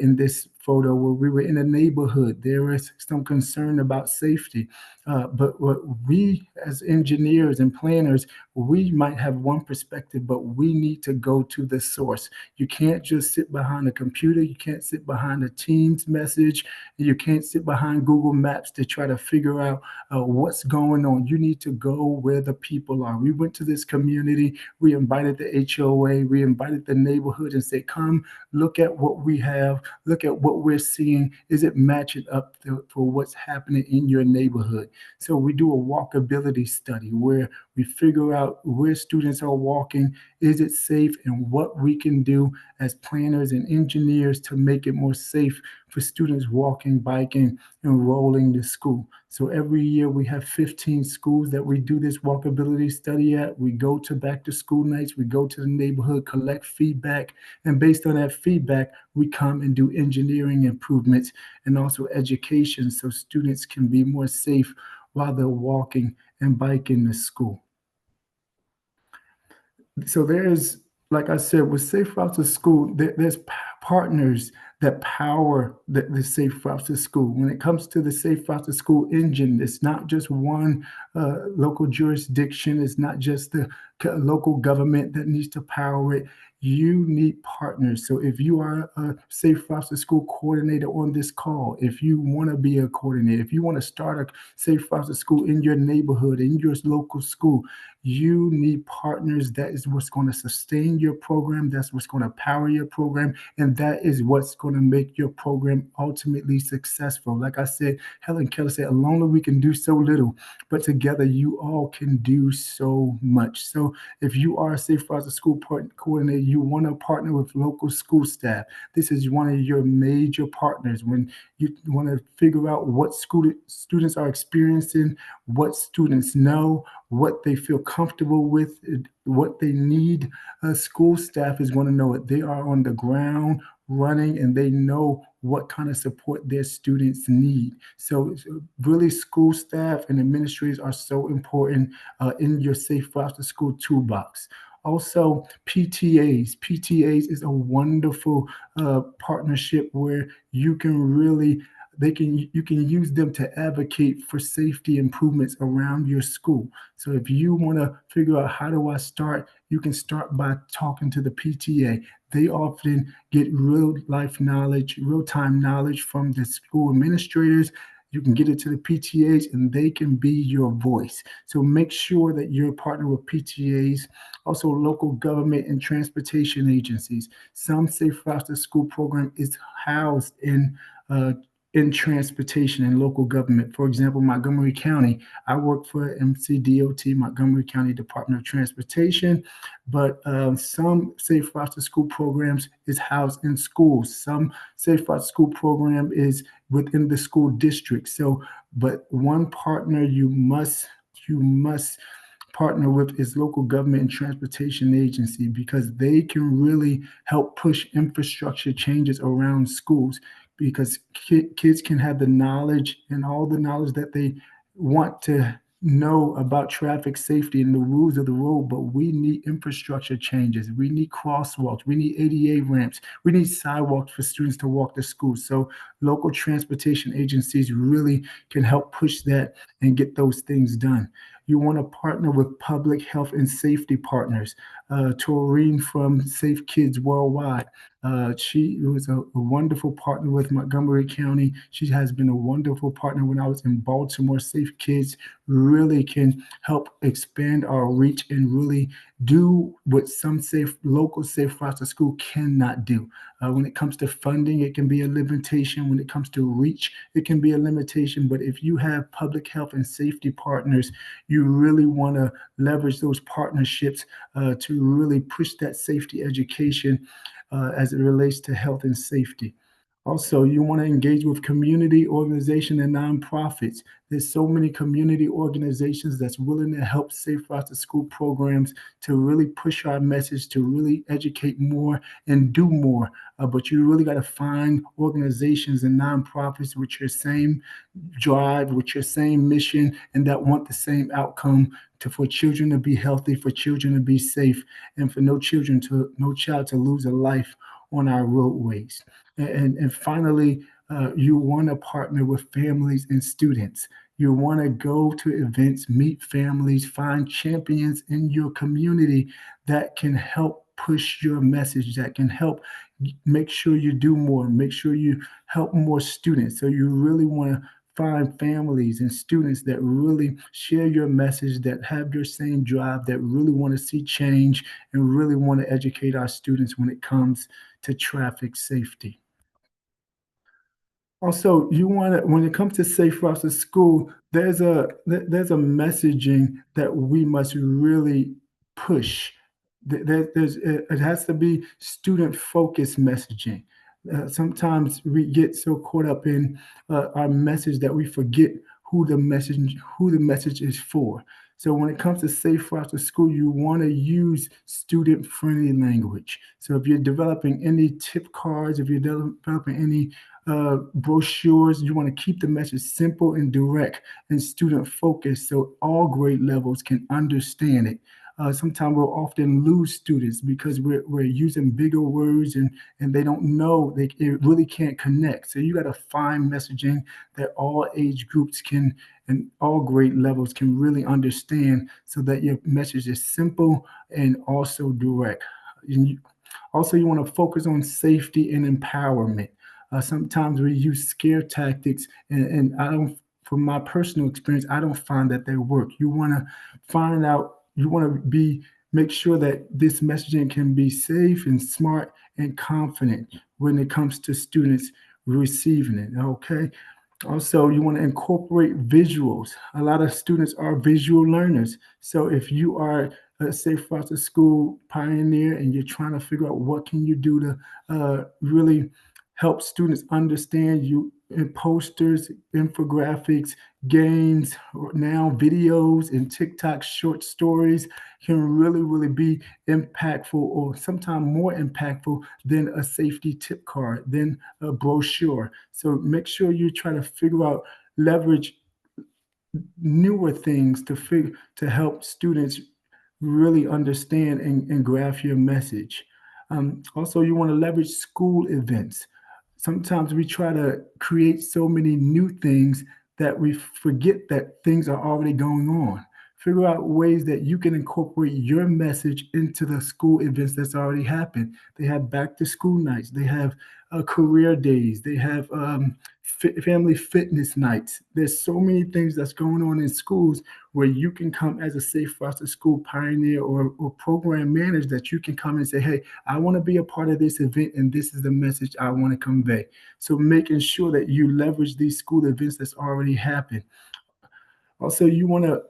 in this photo where we were in a neighborhood. There is some concern about safety. But what we as engineers and planners, we might have one perspective, but we need to go to the source. You can't just sit behind a computer. You can't sit behind a Teams message. You can't sit behind Google Maps to try to figure out what's going on. You need to go where the people are. We went to this community. We invited the HOA. We invited the neighborhood and said, come look at what we have. Look at what we're seeing. Is it matching up for what's happening in your neighborhood? So we do a walkability study where we figure out where students are walking, is it safe, and what we can do as planners and engineers to make it more safe for students walking, biking, and rolling to school. So every year we have 15 schools that we do this walkability study at. We go to back to school nights, we go to the neighborhood, collect feedback, and based on that feedback, we come and do engineering improvements and also education so students can be more safe while they're walking and biking to school. So there's, like I said, with Safe Routes to School, there's partners that power the Safe Routes to School. When it comes to the Safe Routes to School engine, it's not just one local jurisdiction. It's not just the local government that needs to power it. you need partners. So if you are a Safe Routes to School coordinator on this call, if you want to be a coordinator, if you want to start a Safe Routes to School in your neighborhood, in your local school, you need partners. That is what's going to sustain your program. That's what's going to power your program. And that is what's going to make your program ultimately successful. Like I said, Helen Keller said, alone we can do so little, but together you all can do so much. So if you are a Safe Routes to School coordinator, you want to partner with local school staff. This is one of your major partners when you want to figure out what students are experiencing, what students know, what they feel comfortable with, what they need. School staff is going to know it. They are on the ground running and they know what kind of support their students need. So really school staff and administrators are so important in your Safe Routes to School toolbox. Also, PTAs. PTAs is a wonderful partnership where you can really you can use them to advocate for safety improvements around your school. So if you want to figure out how do I start, you can start by talking to the PTA. They often get real life knowledge, real time knowledge from the school administrators. You can get it to the PTAs and they can be your voice. So make sure that you're partnered with PTAs, also local government and transportation agencies. Some Safe Routes to School program is housed in transportation and local government. For example, Montgomery County, I work for MCDOT, Montgomery County Department of Transportation, but some Safe Routes to School programs is housed in schools. Some Safe Routes to School program is within the school district. So, but one partner you must partner with is local government and transportation agency because they can really help push infrastructure changes around schools because kids can have the knowledge and all the knowledge that they want to know about traffic safety and the rules of the road, but we need infrastructure changes. We need crosswalks. We need ADA ramps. We need sidewalks for students to walk to school. So local transportation agencies really can help push that and get those things done. You want to partner with public health and safety partners. Taurine from Safe Kids Worldwide. She was a wonderful partner with Montgomery County. She has been a wonderful partner when I was in Baltimore. Safe Kids really can help expand our reach and really do what some local Safe Routes to School cannot do. When it comes to funding, it can be a limitation. When it comes to reach, it can be a limitation. But if you have public health and safety partners, you really want to leverage those partnerships to really push that safety education as it relates to health and safety. Also, you want to engage with community organizations and nonprofits. There's so many community organizations that's willing to help Safe Routes to School programs to really push our message, to really educate more and do more. But you really got to find organizations and nonprofits with your same drive, with your same mission, and that want the same outcome for children to be healthy, for children to be safe, and for no child to lose a life on our roadways. And finally, you want to partner with families and students. You want to go to events, meet families, find champions in your community that can help push your message, that can help make sure you do more, make sure you help more students. So you really want to find families and students that really share your message, that have your same drive, that really want to see change and really want to educate our students when it comes to traffic safety. Also, you want to, when it comes to Safe Routes to School, there's a messaging that we must really push. It has to be student-focused messaging. Sometimes we get so caught up in our message that we forget who the message is for. So when it comes to Safe Routes to School, you want to use student-friendly language. So if you're developing any tip cards, if you're developing any brochures, you want to keep the message simple and direct and student-focused so all grade levels can understand it. Sometimes we'll often lose students because we're using bigger words and they don't know, it really can't connect. So you got to find messaging that all age groups can and all grade levels can really understand so that your message is simple and also direct. Also, you want to focus on safety and empowerment. Sometimes we use scare tactics, and I don't, from my personal experience, I don't find that they work. You want to find out, you want to make sure that this messaging can be safe and smart and confident when it comes to students receiving it. Okay. Also, you want to incorporate visuals. A lot of students are visual learners. So if you are a safe route to school pioneer and you're trying to figure out what can you do to really help students understand, you in posters, infographics, games, now videos and TikTok short stories can really, really be impactful, or sometimes more impactful than a safety tip card, than a brochure. So make sure you try to figure out, leverage newer things to help students really understand and grasp your message. Also, you want to leverage school events. Sometimes we try to create so many new things that we forget that things are already going on. Figure out ways that you can incorporate your message into the school events that's already happened. They have back to school nights, they have career days, they have family fitness nights. There's so many things that's going on in schools where you can come as a safe route to school pioneer or program manager, that you can come and say, hey, I want to be a part of this event and this is the message I want to convey. So making sure that you leverage these school events that's already happened. Also, you want to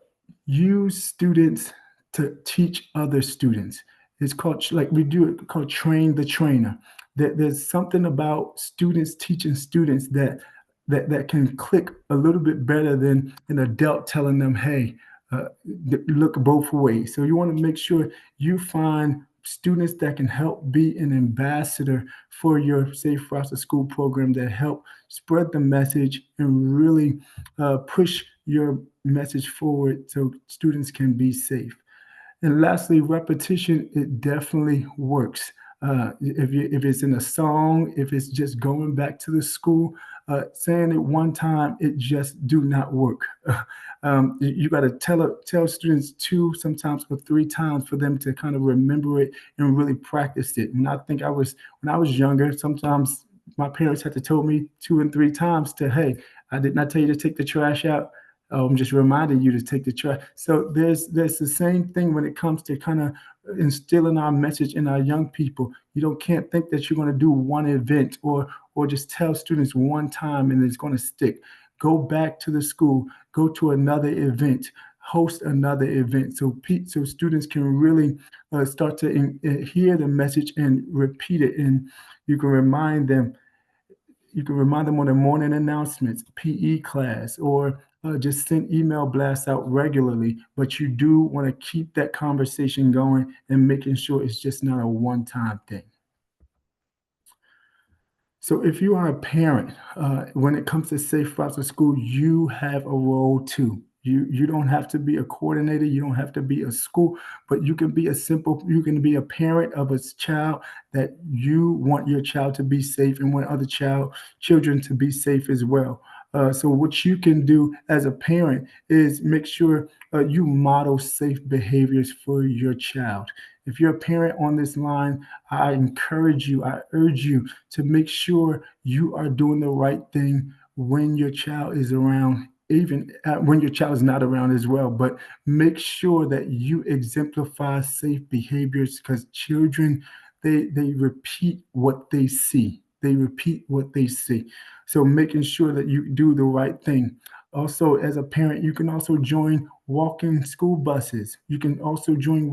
use students to teach other students. It's called, like we do it, called train the trainer. There's something about students teaching students that can click a little bit better than an adult telling them, hey, look both ways. So you want to make sure you find students that can help be an ambassador for your Safe Routes to School program, that help spread the message and really push your message forward so students can be safe. And lastly, repetition, it definitely works. If it's in a song, if it's just going back to the school, saying it one time, it just do not work. You got to tell students 2, sometimes or 3 times for them to kind of remember it and really practice it. And I think when I was younger, sometimes my parents had to tell me 2 and 3 times to, hey, I did not tell you to take the trash out. I'm just reminding you to take the trash. So there's the same thing when it comes to kind of instilling our message in our young people. You can't think that you're going to do one event or just tell students one time and it's going to stick. Go back to the school, go to another event, host another event, so students can really start to hear the message and repeat it. And you can remind them. You can remind them on the morning announcements, PE class, or just send email blasts out regularly. But you do want to keep that conversation going and making sure it's just not a one-time thing. So if you are a parent, when it comes to Safe Routes to School, you have a role too. You don't have to be a coordinator, you don't have to be a school, but you can be you can be a parent of a child that you want your child to be safe and want other children to be safe as well. So what you can do as a parent is make sure you model safe behaviors for your child. If you're a parent on this line, I urge you to make sure you are doing the right thing when your child is around, even when your child is not around as well. But make sure that you exemplify safe behaviors, because children, they repeat what they see. They repeat what they see. So making sure that you do the right thing. Also, as a parent, you can also join walking school buses. You can also join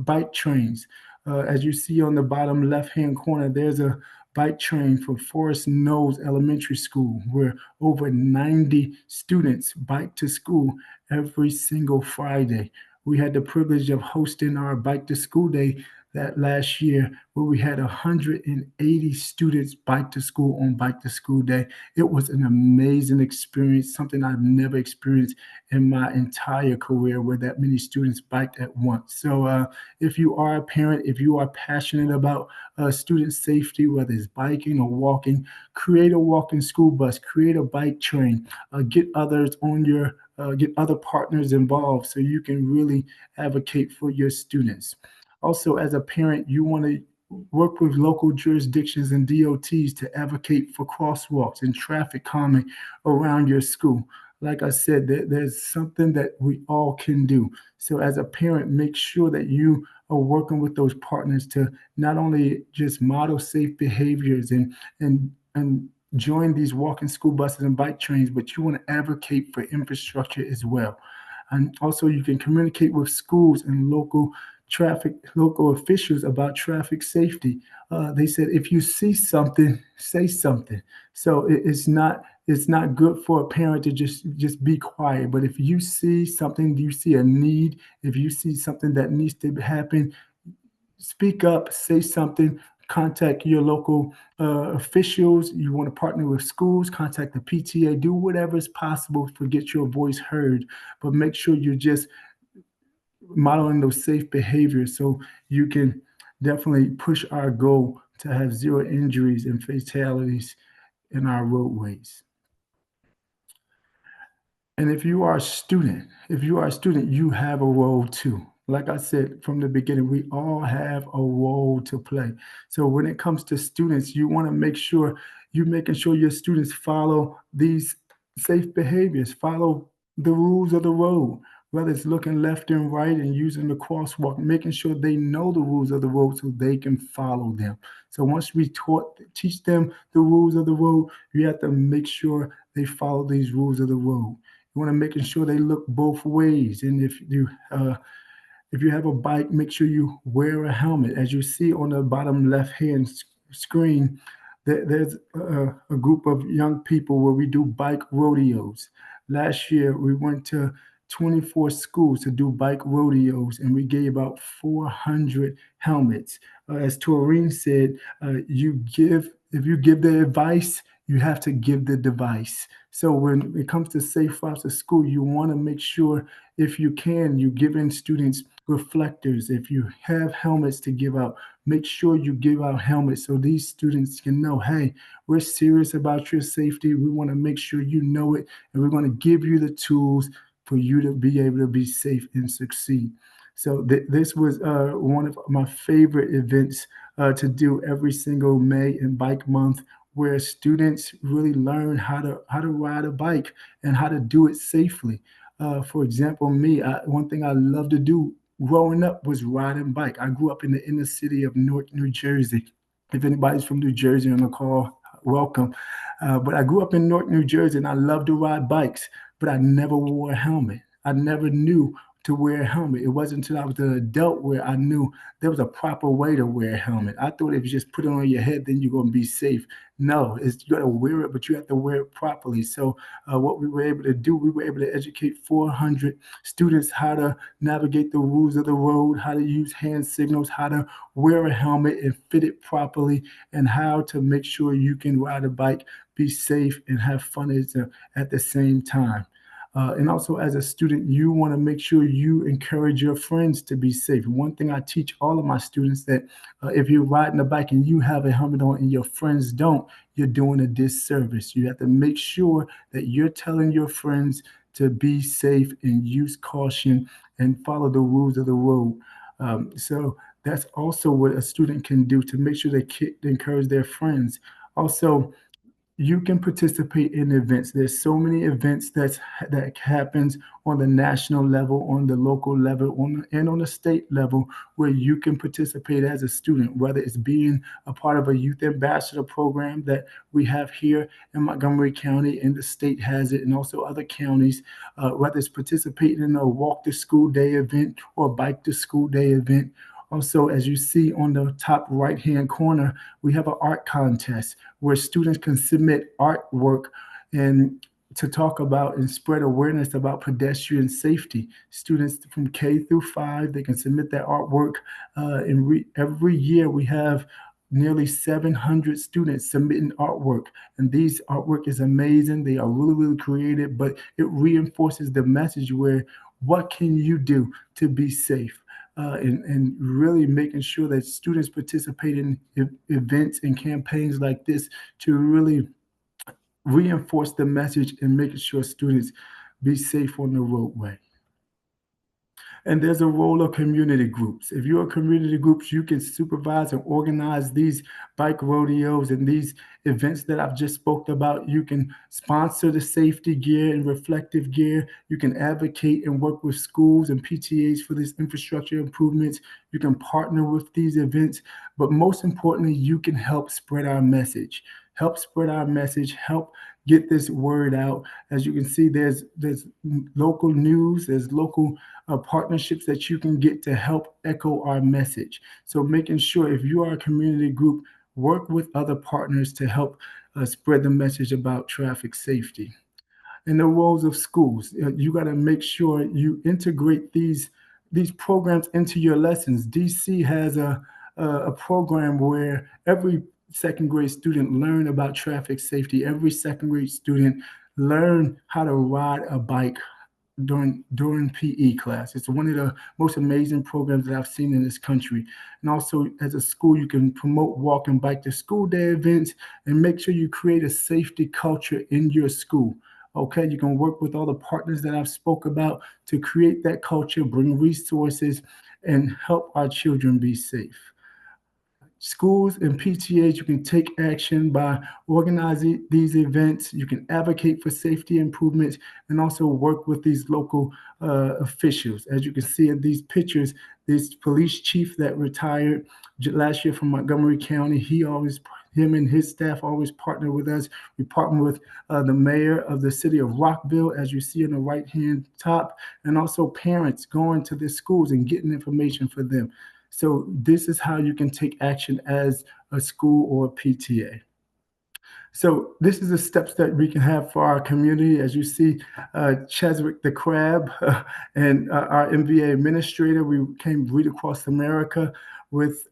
bike trains. As you see on the bottom left-hand corner, there's a bike train for Forest Knolls Elementary School, where over 90 students bike to school every single Friday. We had the privilege of hosting our Bike to School Day that last year, where we had 180 students bike to school on Bike to School Day. It was an amazing experience, something I've never experienced in my entire career, where that many students biked at once. So if you are a parent, if you are passionate about student safety, whether it's biking or walking, create a walking school bus, create a bike train, get others on your get other partners involved so you can really advocate for your students. Also, as a parent, you want to work with local jurisdictions and DOTs to advocate for crosswalks and traffic calming around your school. Like I said, there's something that we all can do. So as a parent, make sure that you are working with those partners to not only just model safe behaviors and join these walking school buses and bike trains, but you want to advocate for infrastructure as well. And also you can communicate with schools and local officials about traffic safety. They said, if you see something, say something. So it's not good for a parent to just be quiet. But if you see something, you see a need, if you see something that needs to happen, speak up, say something, contact your local officials. You want to partner with schools, contact the PTA, do whatever is possible to get your voice heard, but make sure you're just modeling those safe behaviors so you can definitely push our goal to have zero injuries and fatalities in our roadways. And if you are a student, you have a role too. Like I said from the beginning, we all have a role to play. So when it comes to students, you want to make sure you're making sure your students follow these safe behaviors, follow the rules of the road, whether it's looking left and right and using the crosswalk, making sure they know the rules of the road so they can follow them. So once we teach them the rules of the road, you have to make sure they follow these rules of the road. You want to making sure they look both ways. And if you have a bike, make sure you wear a helmet. As you see on the bottom left-hand screen, there's a group of young people where we do bike rodeos. Last year, we went to 24 schools to do bike rodeos, and we gave out 400 helmets. As Taurine said, if you give the advice, you have to give the device. So when it comes to safe routes to school, you want to make sure, if you can, you give in students reflectors. If you have helmets to give out, make sure you give out helmets so these students can know, hey, we're serious about your safety. We want to make sure you know it, and we're going to give you the tools for you to be able to be safe and succeed. So this was one of my favorite events to do every single May and Bike Month, where students really learn how to ride a bike and how to do it safely. For example, me, one thing I love to do growing up was riding bike. I grew up in the inner city of Newark, New Jersey. If anybody's from New Jersey on the call, welcome. But I grew up in Newark, New Jersey, and I love to ride bikes, but I never wore a helmet. I never knew to wear a helmet. It wasn't until I was an adult where I knew there was a proper way to wear a helmet. I thought if you just put it on your head, then you're going to be safe. No, you got to wear it, but you have to wear it properly. So what we were able to do, we were able to educate 400 students how to navigate the rules of the road, how to use hand signals, how to wear a helmet and fit it properly, and how to make sure you can ride a bike, be safe, and have fun at the same time. And also, as a student, you want to make sure you encourage your friends to be safe. One thing I teach all of my students, that if you're riding a bike and you have a helmet on and your friends don't, you're doing a disservice. You have to make sure that you're telling your friends to be safe and use caution and follow the rules of the road. So that's also what a student can do to make sure they encourage their friends. Also, you can participate in events. There's so many events that happens on the national level, on the local level, and on the state level, where you can participate as a student, whether it's being a part of a youth ambassador program that we have here in Montgomery County, and the state has it, and also other counties, whether it's participating in a walk to school day event or a bike to school day event. Also, as you see on the top right-hand corner, we have an art contest where students can submit artwork and to talk about and spread awareness about pedestrian safety. Students from K through 5, they can submit their artwork. Every year we have nearly 700 students submitting artwork, and these artwork is amazing. They are really, really creative, but it reinforces the message where what can you do to be safe? And really making sure that students participate in events and campaigns like this to really reinforce the message and making sure students be safe on the roadway. And there's a role of community groups. If you're a community groups, you can supervise and organize these bike rodeos and these events that I've just spoke about. You can sponsor the safety gear and reflective gear. You can advocate and work with schools and PTAs for these infrastructure improvements. You can partner with these events, but most importantly, you can help spread our message. Help spread our message, help get this word out. As you can see, there's local news, there's local partnerships that you can get to help echo our message. So making sure if you are a community group, work with other partners to help spread the message about traffic safety. And the roles of schools, you got to make sure you integrate these programs into your lessons. DC has a program where every second grade student learn about traffic safety. Every second grade student learn how to ride a bike during PE class. It's one of the most amazing programs that I've seen in this country. And also as a school, you can promote walk and bike to school day events and make sure you create a safety culture in your school. Okay, you can work with all the partners that I've spoke about to create that culture, bring resources, and help our children be safe. Schools and PTAs, you can take action by organizing these events. You can advocate for safety improvements and also work with these local officials. As you can see in these pictures, this police chief that retired last year from Montgomery County, him and his staff always partner with us. We partner with the mayor of the city of Rockville, as you see on the right-hand top, and also parents going to the schools and getting information for them. So this is how you can take action as a school or a PTA. So this is the steps that we can have for our community. As you see, Cheswick the Crab and our MVA administrator, we came Read Across America with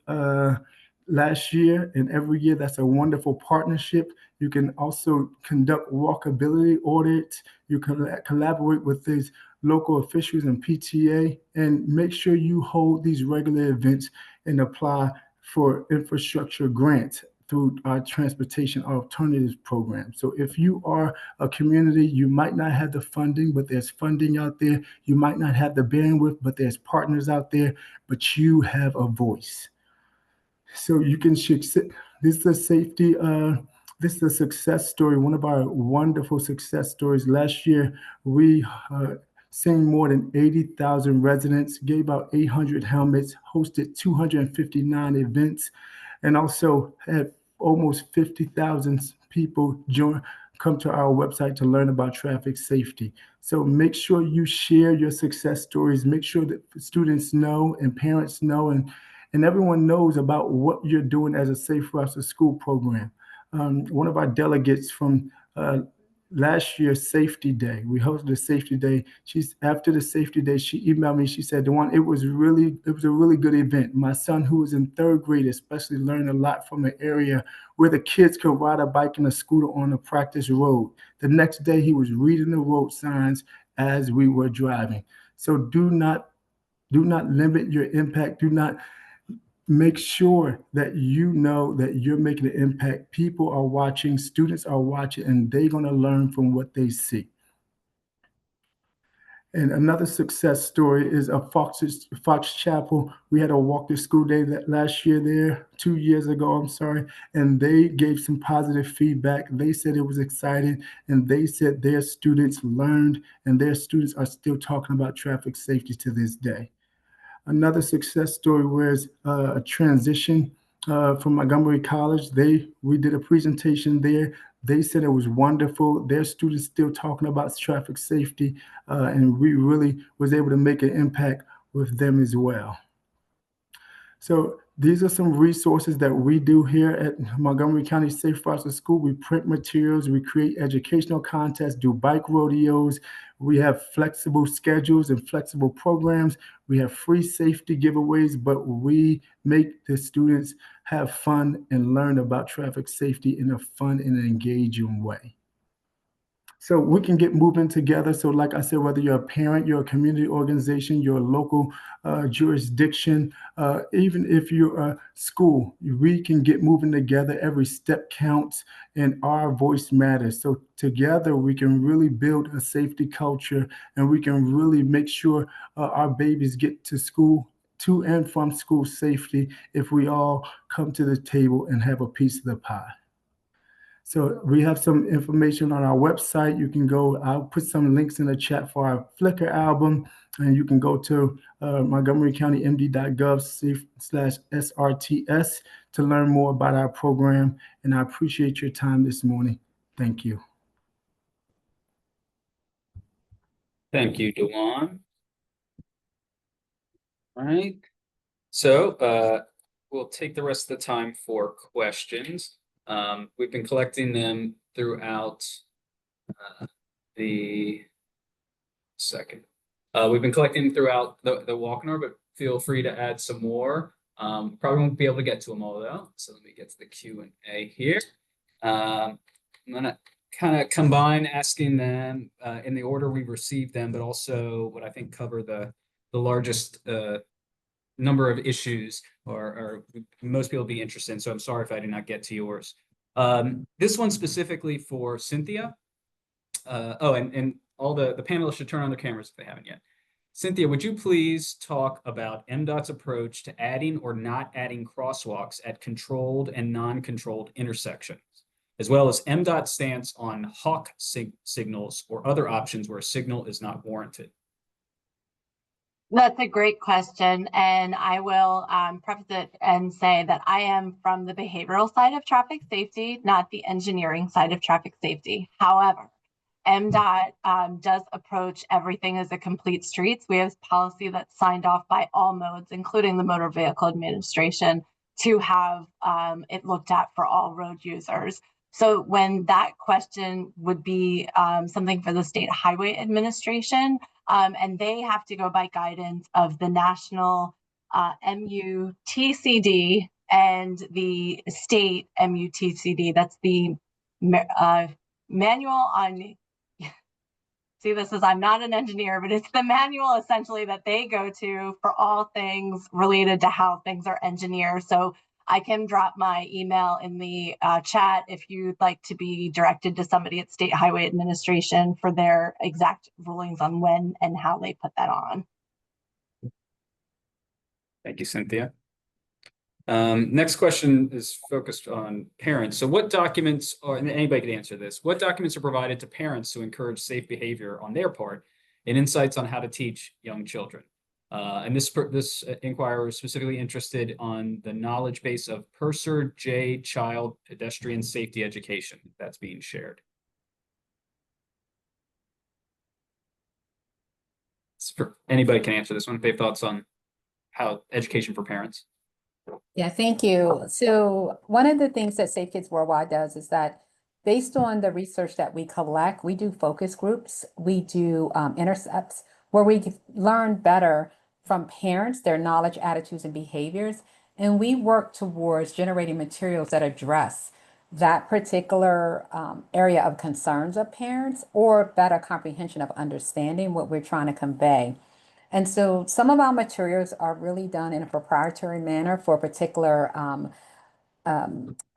last year, and every year that's a wonderful partnership. You can also conduct walkability audits. You can collaborate with these local officials and PTA, and make sure you hold these regular events and apply for infrastructure grants through our transportation alternatives program. So if you are a community, you might not have the funding, but there's funding out there. You might not have the bandwidth, but there's partners out there, but you have a voice. So you can, this is a safety, this is a success story, one of our wonderful success stories. Last year, we seen more than 80,000 residents, gave out 800 helmets, hosted 259 events, and also had almost 50,000 people come to our website to learn about traffic safety. So make sure you share your success stories. Make sure that students know and parents know and everyone knows about what you're doing as a Safe Routes to School program. One of our delegates from last year's Safety Day, we hosted a Safety Day. After the Safety Day, she emailed me. She said, "Dewan, it was a really good event. My son, who was in third grade, especially learned a lot from an area where the kids could ride a bike and a scooter on a practice road. The next day, he was reading the road signs as we were driving." So do not limit your impact. Do not. Make sure that you know that you're making an impact. People are watching, students are watching, and they're going to learn from what they see. And another success story is a Fox Chapel. We had a walk to school day last year there, 2 years ago, I'm sorry, and they gave some positive feedback. They said it was exciting, and they said their students learned, and their students are still talking about traffic safety to this day. Another success story was a transition from Montgomery College. We did a presentation there. They said it was wonderful. Their students still talking about traffic safety, and we really was able to make an impact with them as well. So these are some resources that we do here at Montgomery County Safe Routes to School. We print materials, we create educational contests, do bike rodeos. We have flexible schedules and flexible programs. We have free safety giveaways, but we make the students have fun and learn about traffic safety in a fun and engaging way. So we can get moving together. So like I said, whether you're a parent, you're a community organization, you're a local jurisdiction, even if you're a school, we can get moving together. Every step counts and our voice matters. So together we can really build a safety culture, and we can really make sure our babies get to school, to and from school safely, if we all come to the table and have a piece of the pie. So we have some information on our website. You can go, I'll put some links in the chat for our Flickr album, and you can go to montgomerycountymd.gov/SRTS to learn more about our program. And I appreciate your time this morning. Thank you.
Thank you, Dewan. All right. So we'll take the rest of the time for questions. We've been collecting them throughout we've been collecting throughout the webinar, but feel free to add some more. Probably won't be able to get to them all though. So let me get to the Q&A here. I'm gonna kind of combine asking them in the order we received them, but also what I think cover the largest number of issues or most people be interested in. So I'm sorry if I did not get to yours. This one specifically for Cynthia. And all the panelists should turn on their cameras if they haven't yet. Cynthia, would you please talk about MDOT's approach to adding or not adding crosswalks at controlled and non-controlled intersections, as well as MDOT's stance on hawk signals or other options where a signal is not warranted?
That's a great question. And I will preface it and say that I am from the behavioral side of traffic safety, not the engineering side of traffic safety. However, MDOT does approach everything as a complete streets. We have policy that's signed off by all modes, including the Motor Vehicle Administration, to have it looked at for all road users. So when that question would be something for the State Highway Administration, and they have to go by guidance of the national MUTCD and the state MUTCD. That's the manual on, see, this is, I'm not an engineer, but it's the manual essentially that they go to for all things related to how things are engineered. So I can drop my email in the chat if you'd like to be directed to somebody at State Highway Administration for their exact rulings on when and how they put that on.
Thank you, Cynthia. Next question is focused on parents. So what documents are, and anybody can answer this, what documents are provided to parents to encourage safe behavior on their part and insights on how to teach young children? And this inquirer is specifically interested on the knowledge base of Purser J Child Pedestrian Safety Education that's being shared. Anybody can answer this one if they have thoughts on how education for parents.
Yeah, thank you. So one of the things that Safe Kids Worldwide does is that based on the research that we collect, we do focus groups, we do intercepts where we learn better from parents, their knowledge, attitudes, and behaviors. And we work towards generating materials that address that particular area of concerns of parents or better comprehension of understanding what we're trying to convey. And so some of our materials are really done in a proprietary manner for a particular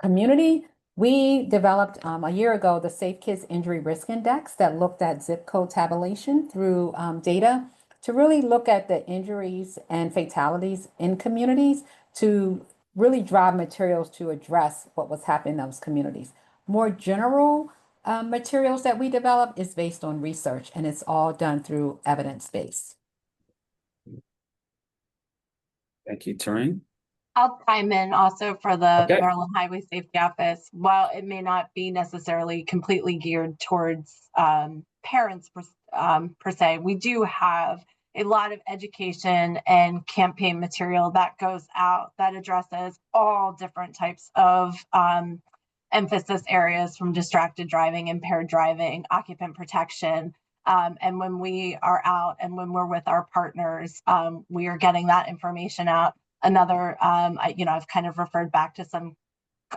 community. We developed a year ago the Safe Kids Injury Risk Index that looked at zip code tabulation through data to really look at the injuries and fatalities in communities to really drive materials to address what was happening in those communities. More general materials that we develop is based on research, and it's all done through evidence-based.
Thank you, Tareen.
I'll chime in also for the
Okay.
Maryland Highway Safety Office. While it may not be necessarily completely geared towards parents per se, we do have a lot of education and campaign material that goes out that addresses all different types of emphasis areas, from distracted driving, impaired driving, occupant protection. And when we are out and when we're with our partners, we are getting that information out. Another, I've kind of referred back to some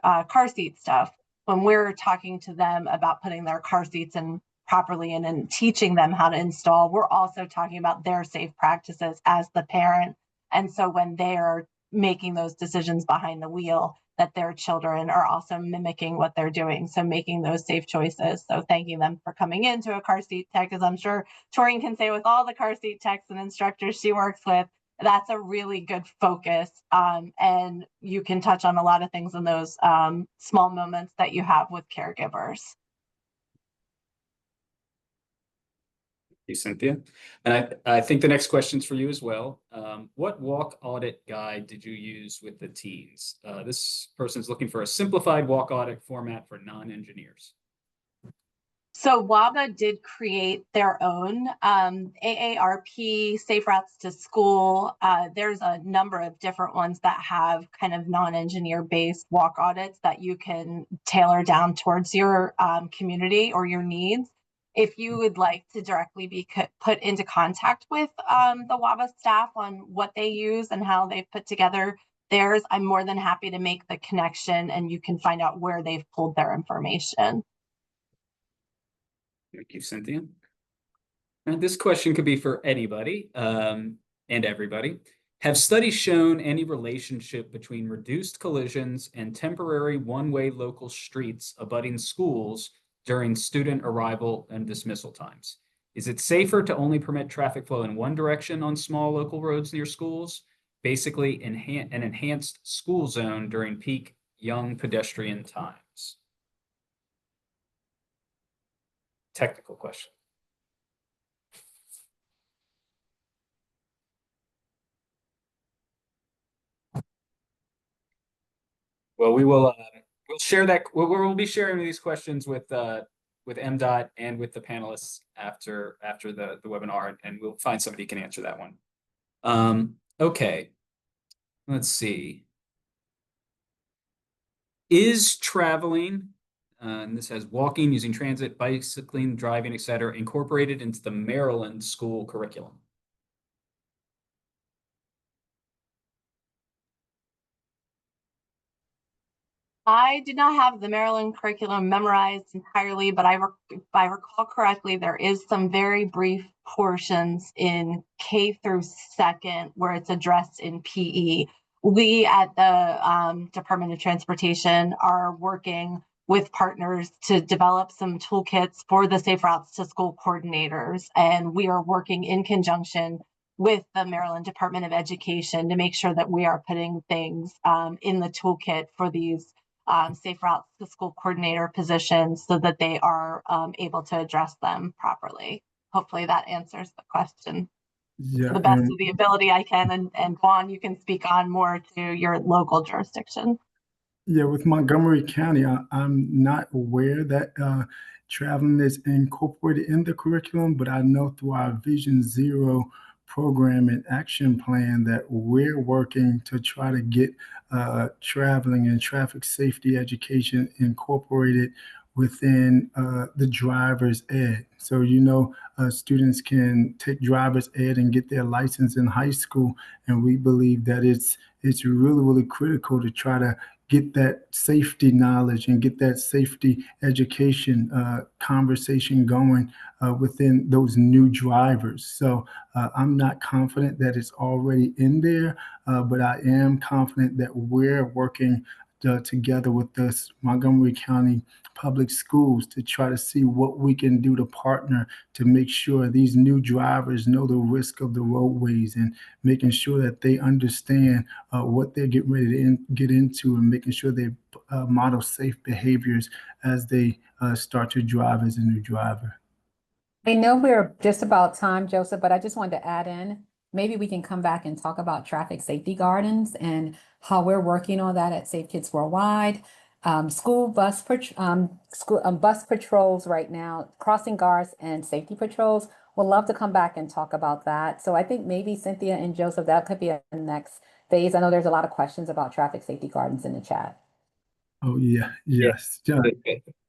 car seat stuff. When we're talking to them about putting their car seats in properly and teaching them how to install, we're also talking about their safe practices as the parent. And so when they're making those decisions behind the wheel, that their children are also mimicking what they're doing. So making those safe choices. So thanking them for coming into a car seat tech, as I'm sure Taurine can say with all the car seat techs and instructors she works with, that's a really good focus. And you can touch on a lot of things in those small moments that you have with caregivers.
You, Cynthia. And I think the next question's for you as well. What walk audit guide did you use with the teens? This person's looking for a simplified walk audit format for non-engineers.
So WABA did create their own AARP, Safe Routes to School. There's a number of different ones that have kind of non-engineer based walk audits that you can tailor down towards your community or your needs. If you would like to directly be put into contact with the WABA staff on what they use and how they've put together theirs, I'm more than happy to make the connection and you can find out where they've pulled their information.
Thank you, Cynthia. And this question could be for anybody and everybody. Have studies shown any relationship between reduced collisions and temporary one-way local streets abutting schools during student arrival and dismissal times? Is it safer to only permit traffic flow in one direction on small local roads near schools? Basically, an enhanced school zone during peak young pedestrian times. Technical question. Well, we will we'll share that. We'll be sharing these questions with MDOT and with the panelists after the webinar, and we'll find somebody who can answer that one. Okay, let's see. Is traveling, and this has walking, using transit, bicycling, driving, etc., incorporated into the Maryland school curriculum?
I did not have the Maryland curriculum memorized entirely, but if I recall correctly, there is some very brief portions in K through second where it's addressed in PE. We at the Department of Transportation are working with partners to develop some toolkits for the Safe Routes to School coordinators, and we are working in conjunction with the Maryland Department of Education to make sure that we are putting things in the toolkit for these Safe Routes to School coordinator positions so that they are able to address them properly. Hopefully that answers the question to the best of the ability I can. And Juan, you can speak on more to your local jurisdiction.
Yeah, with Montgomery County, I'm not aware that traveling is incorporated in the curriculum, but I know through our Vision Zero program and action plan that we're working to try to get traveling and traffic safety education incorporated within the driver's ed. So, students can take driver's ed and get their license in high school. And we believe that it's really, really critical to try to get that safety knowledge and get that safety education conversation going within those new drivers. So I'm not confident that it's already in there, but I am confident that we're working together with the Montgomery County Public Schools to try to see what we can do to partner to make sure these new drivers know the risk of the roadways and making sure that they understand what they're getting ready to get into and making sure they model safe behaviors as they start to drive as a new driver.
I know we're just about time, Joseph, but I just wanted to add in, maybe we can come back and talk about traffic safety gardens and how we're working on that at Safe Kids Worldwide. School bus patrols right now, crossing guards and safety patrols. We'll love to come back and talk about that. So I think maybe Cynthia and Joseph, that could be a next phase. I know there's a lot of questions about traffic safety gardens in the chat.
Oh, yeah.
Yeah.
Yes. Yeah.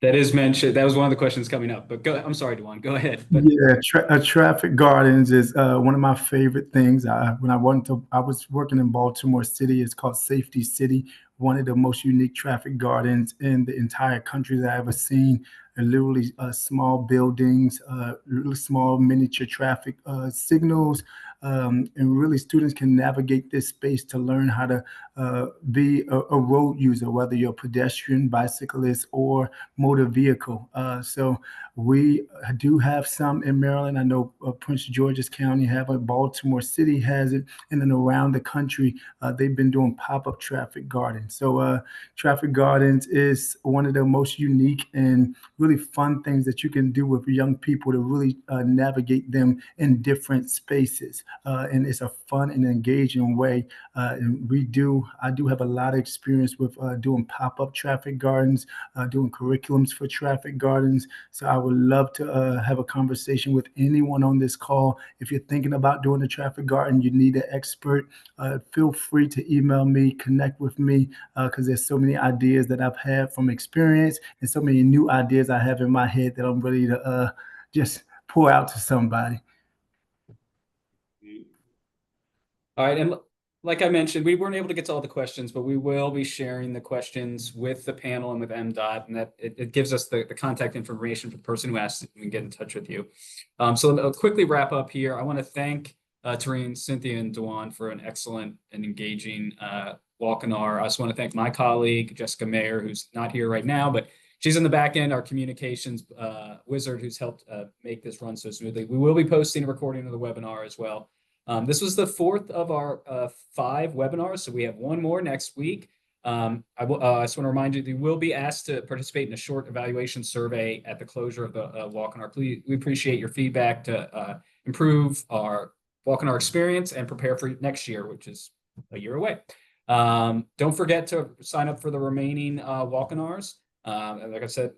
That is mentioned. That was one of the questions coming up, but I'm sorry, Dewan, go ahead. But
Yeah, traffic gardens is one of my favorite things. When I was working in Baltimore City. It's called Safety City, one of the most unique traffic gardens in the entire country that I've ever seen. Literally small buildings, really small miniature traffic signals, and really students can navigate this space to learn how to be a road user, whether you're a pedestrian, bicyclist, or motor vehicle. So we do have some in Maryland. I know Prince George's County have it, Baltimore City has it, and then around the country, they've been doing pop-up traffic gardens. So traffic gardens is one of the most unique and really fun things that you can do with young people to really navigate them in different spaces. And it's a fun and engaging way. And I do have a lot of experience with doing pop-up traffic gardens, doing curriculums for traffic gardens. So I would love to have a conversation with anyone on this call. If you're thinking about doing a traffic garden, you need an expert, feel free to email me, connect with me, because there's so many ideas that I've had from experience and so many new ideas I have in my head that I'm ready to just pour out to somebody.
all right, and like I mentioned, we weren't able to get to all the questions, but we will be sharing the questions with the panel and with MDOT, and that it gives us the contact information for the person who asked and get in touch with you. So I'll quickly wrap up here. I want to thank Tareen, Cynthia, and Dewan for an excellent and engaging webinar. I also want to thank my colleague, Jessica Mayer, who's not here right now, but she's in the back end, our communications wizard who's helped make this run so smoothly. We will be posting a recording of the webinar as well. This was the fourth of our 5 webinars, so we have one more next week. I just want to remind you that you will be asked to participate in a short evaluation survey at the closure of the Walk-in-Our. Please, we appreciate your feedback to improve our Walk-in-Our experience and prepare for next year, which is a year away. Don't forget to sign up for the remaining Walk-in-Ours. Like I said,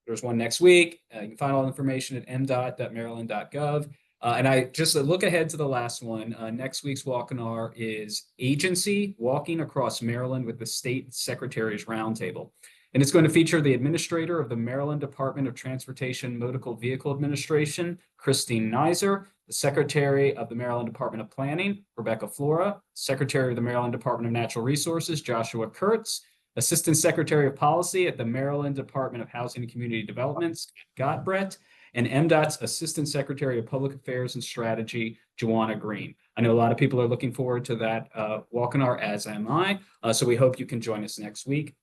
there's one next week. You can find all the information at mdot.maryland.gov. And I just look ahead to the last one. Next week's Walk-in-Our is Agency Walking Across Maryland with the State Secretary's Roundtable. And it's going to feature the administrator of the Maryland Department of Transportation Motor Vehicle Administration, Christine Nizer, the Secretary of the Maryland Department of Planning, Rebecca Flora, Secretary of the Maryland Department of Natural Resources, Joshua Kurtz, Assistant Secretary of Policy at the Maryland Department of Housing and Community Development, Scott Brett, and MDOT's Assistant Secretary of Public Affairs and Strategy, Joanna Green. I know a lot of people are looking forward to that Walk-in-Our, as am I. So we hope you can join us next week.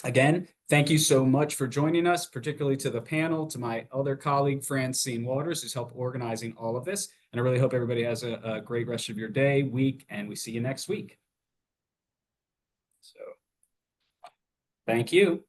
Again, thank you so much for joining us, particularly to the panel, to my other colleague, Francine Waters, who's helped organizing all of this. And I really hope everybody has a great rest of your day, week, and we see you next week. So, thank you.